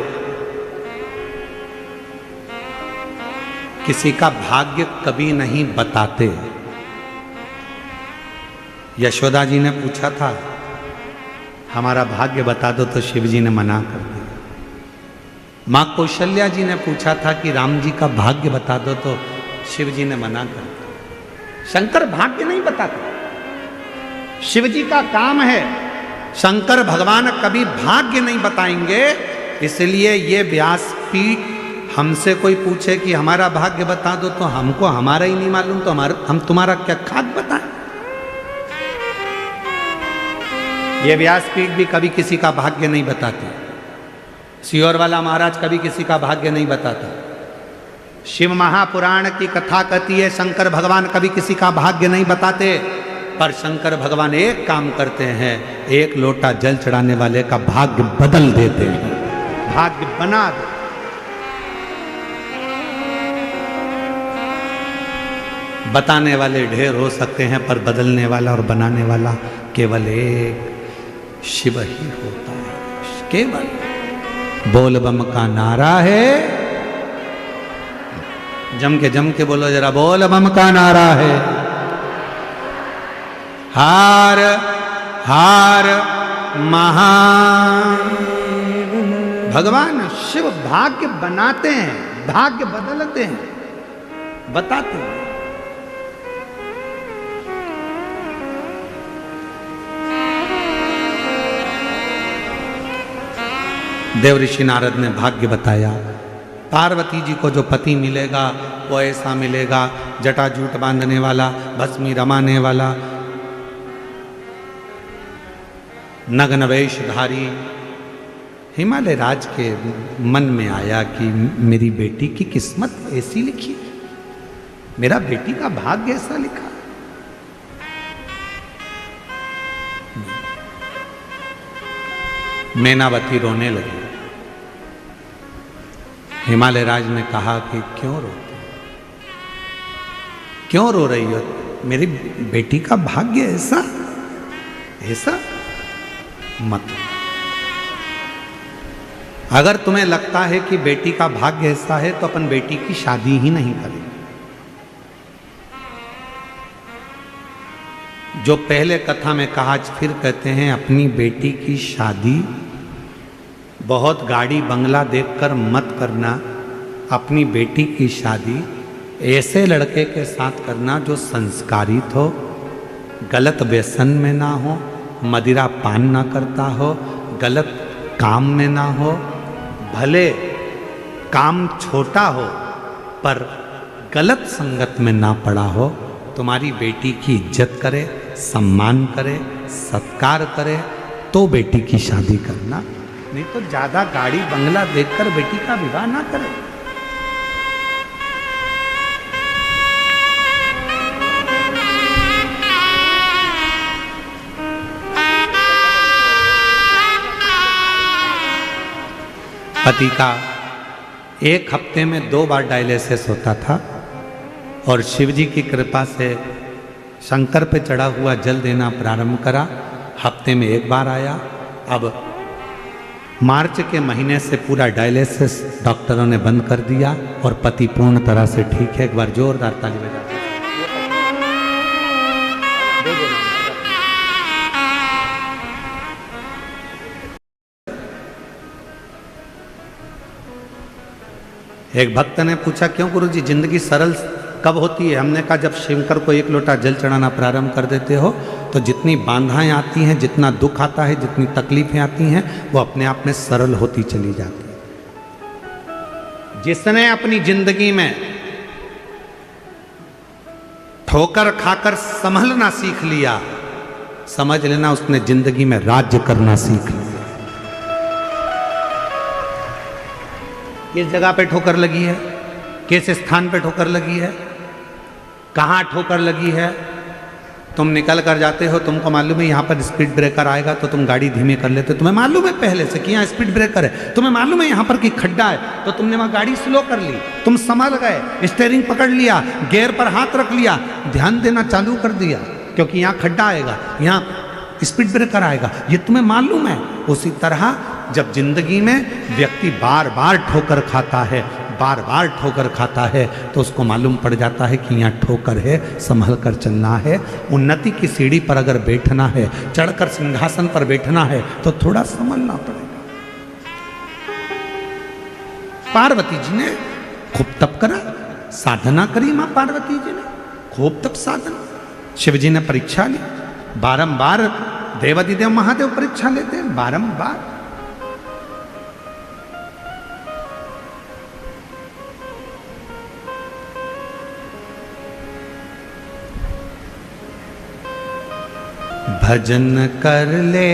S1: किसी का भाग्य कभी नहीं बताते। यशोदा जी ने पूछा था, हमारा भाग्य बता दो, तो शिव जी ने मना कर दिया। मां कौशल्या जी ने पूछा था कि राम जी का भाग्य बता दो, तो शिव जी ने मना कर दिया। शंकर भाग्य नहीं बताते, शिव जी का काम है। शंकर भगवान कभी भाग्य नहीं बताएंगे। इसलिए ये व्यासपीठ हमसे कोई पूछे कि हमारा भाग्य बता दो, तो हमको हमारा ही नहीं मालूम, तो हम तुम्हारा क्या खाक बताएं? ये व्यासपीठ भी कभी किसी का भाग्य नहीं बताते। सियोर वाला महाराज कभी किसी का भाग्य नहीं बताता। शिव महापुराण की कथा कहती है, शंकर भगवान कभी किसी का भाग्य नहीं बताते, पर शंकर भगवान एक काम करते हैं, एक लोटा जल चढ़ाने वाले का भाग्य बदल देते हैं, भाग्य बना देते। बताने वाले ढेर हो सकते हैं, पर बदलने वाला और बनाने वाला केवल एक शिव ही होता है। केवल बोल बम का नारा है। जम के बोलो जरा, बोल बम का नारा है। हार हार महान। भगवान शिव भाग्य बनाते हैं, भाग्य बदलते हैं, बताते हैं। देव ऋषि नारद ने भाग्य बताया। पार्वती जी को जो पति मिलेगा वो ऐसा मिलेगा, जटाजूट बांधने वाला, भस्मी रमाने वाला, नग्न वेशधारी। हिमालय राज के मन में आया कि मेरी बेटी की किस्मत ऐसी लिखी, मेरा बेटी का भाग्य ऐसा लिखा। मैनावती रोने लगी। हिमालय राज ने कहा कि क्यों रोते, क्यों रो रही हो? मेरी बेटी का भाग्य ऐसा ऐसा मत। अगर तुम्हें लगता है कि बेटी का भाग्य ऐसा है, तो अपन बेटी की शादी ही नहीं करेंगे। जो पहले कथा में कहा, आज फिर कहते हैं, अपनी बेटी की शादी बहुत गाड़ी बंगला देखकर मत करना। अपनी बेटी की शादी ऐसे लड़के के साथ करना जो संस्कारित हो, गलत व्यसन में ना हो, मदिरा पान ना करता हो, गलत काम में ना हो। भले काम छोटा हो पर गलत संगत में ना पड़ा हो। तुम्हारी बेटी की इज्जत करे, सम्मान करे, सत्कार करे, तो बेटी की शादी करना। नहीं तो ज्यादा गाड़ी बंगला देखकर बेटी का विवाह ना करे। पति का एक हफ्ते में 2 बार डायलिसिस होता था और शिवजी की कृपा से शंकर पे चढ़ा हुआ जल देना प्रारंभ करा। हफ्ते में 1 बार आया। अब मार्च के महीने से पूरा डायलिसिस डॉक्टरों ने बंद कर दिया और पति पूर्ण तरह से ठीक है। एक बार जोरदार ताली बजा। एक भक्त ने पूछा, क्यों गुरुजी जिंदगी सरल कब होती है? हमने कहा, जब शंकर को 1 लोटा जल चढ़ाना प्रारंभ कर देते हो तो जितनी बाधाएं आती हैं, जितना दुख आता है, जितनी तकलीफें आती हैं, वो अपने आप में सरल होती चली जाती है। जिसने अपनी जिंदगी में ठोकर खाकर संभलना सीख लिया, समझ लेना उसने जिंदगी में राज्य करना सीख लिया। किस जगह पे ठोकर लगी है, किस स्थान पे ठोकर लगी है, कहाँ ठोकर लगी है? तुम निकल कर जाते हो, तुमको मालूम है यहाँ पर स्पीड ब्रेकर आएगा तो तुम गाड़ी धीमी कर लेते हो। तुम्हें मालूम है पहले से कि यहाँ स्पीड ब्रेकर है, तुम्हें मालूम है यहाँ पर कि खड्डा है, तो तुमने वहाँ गाड़ी स्लो कर ली, तुम संभल गए, स्टीयरिंग पकड़ लिया, गियर पर हाथ रख लिया, ध्यान देना चालू कर दिया, क्योंकि यहाँ खड्डा आएगा, यहाँ स्पीड ब्रेकर आएगा, ये तुम्हें मालूम है। उसी तरह जब जिंदगी में व्यक्ति बार बार ठोकर खाता है, बार बार ठोकर खाता है, तो उसको मालूम पड़ जाता है कि यहाँ ठोकर है, संभल कर चलना है। उन्नति की सीढ़ी पर अगर बैठना है, चढ़कर सिंहासन पर बैठना है, तो थोड़ा संभलना पड़ेगा। पार्वती जी ने खूब तप करा, साधना करी। मां पार्वती जी ने खूब तप साधना, शिव जी ने परीक्षा ली बारंबार। देवादिदेव महादेव परीक्षा लेते हैं बारंबार। भजन कर ले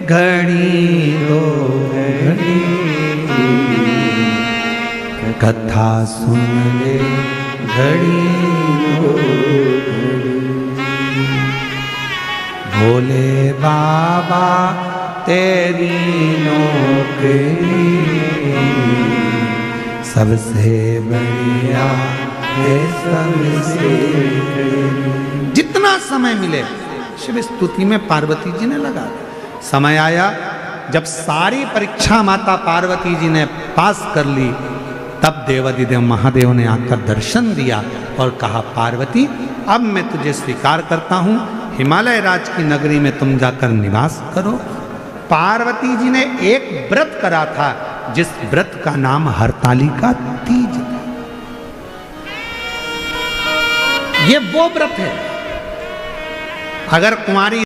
S1: घड़ी दो घड़ी, कथा सुन ले घड़ी दो घड़ी, भोले बाबा तेरी नौकरी सबसे बढ़िया है, सबसे जितना समय मिले शिव स्तुति में पार्वती जी ने लगा दिया। समय आया जब सारी परीक्षा माता पार्वती जी ने पास कर ली, तब देवादिदेव महादेव ने आकर दर्शन दिया और कहा, पार्वती अब मैं तुझे स्वीकार करता हूं, हिमालय राज की नगरी में तुम जाकर निवास करो। पार्वती जी ने एक व्रत करा था, जिस व्रत का नाम हरतालिका तीज था। ये वो व्रत है, अगर कुंवारी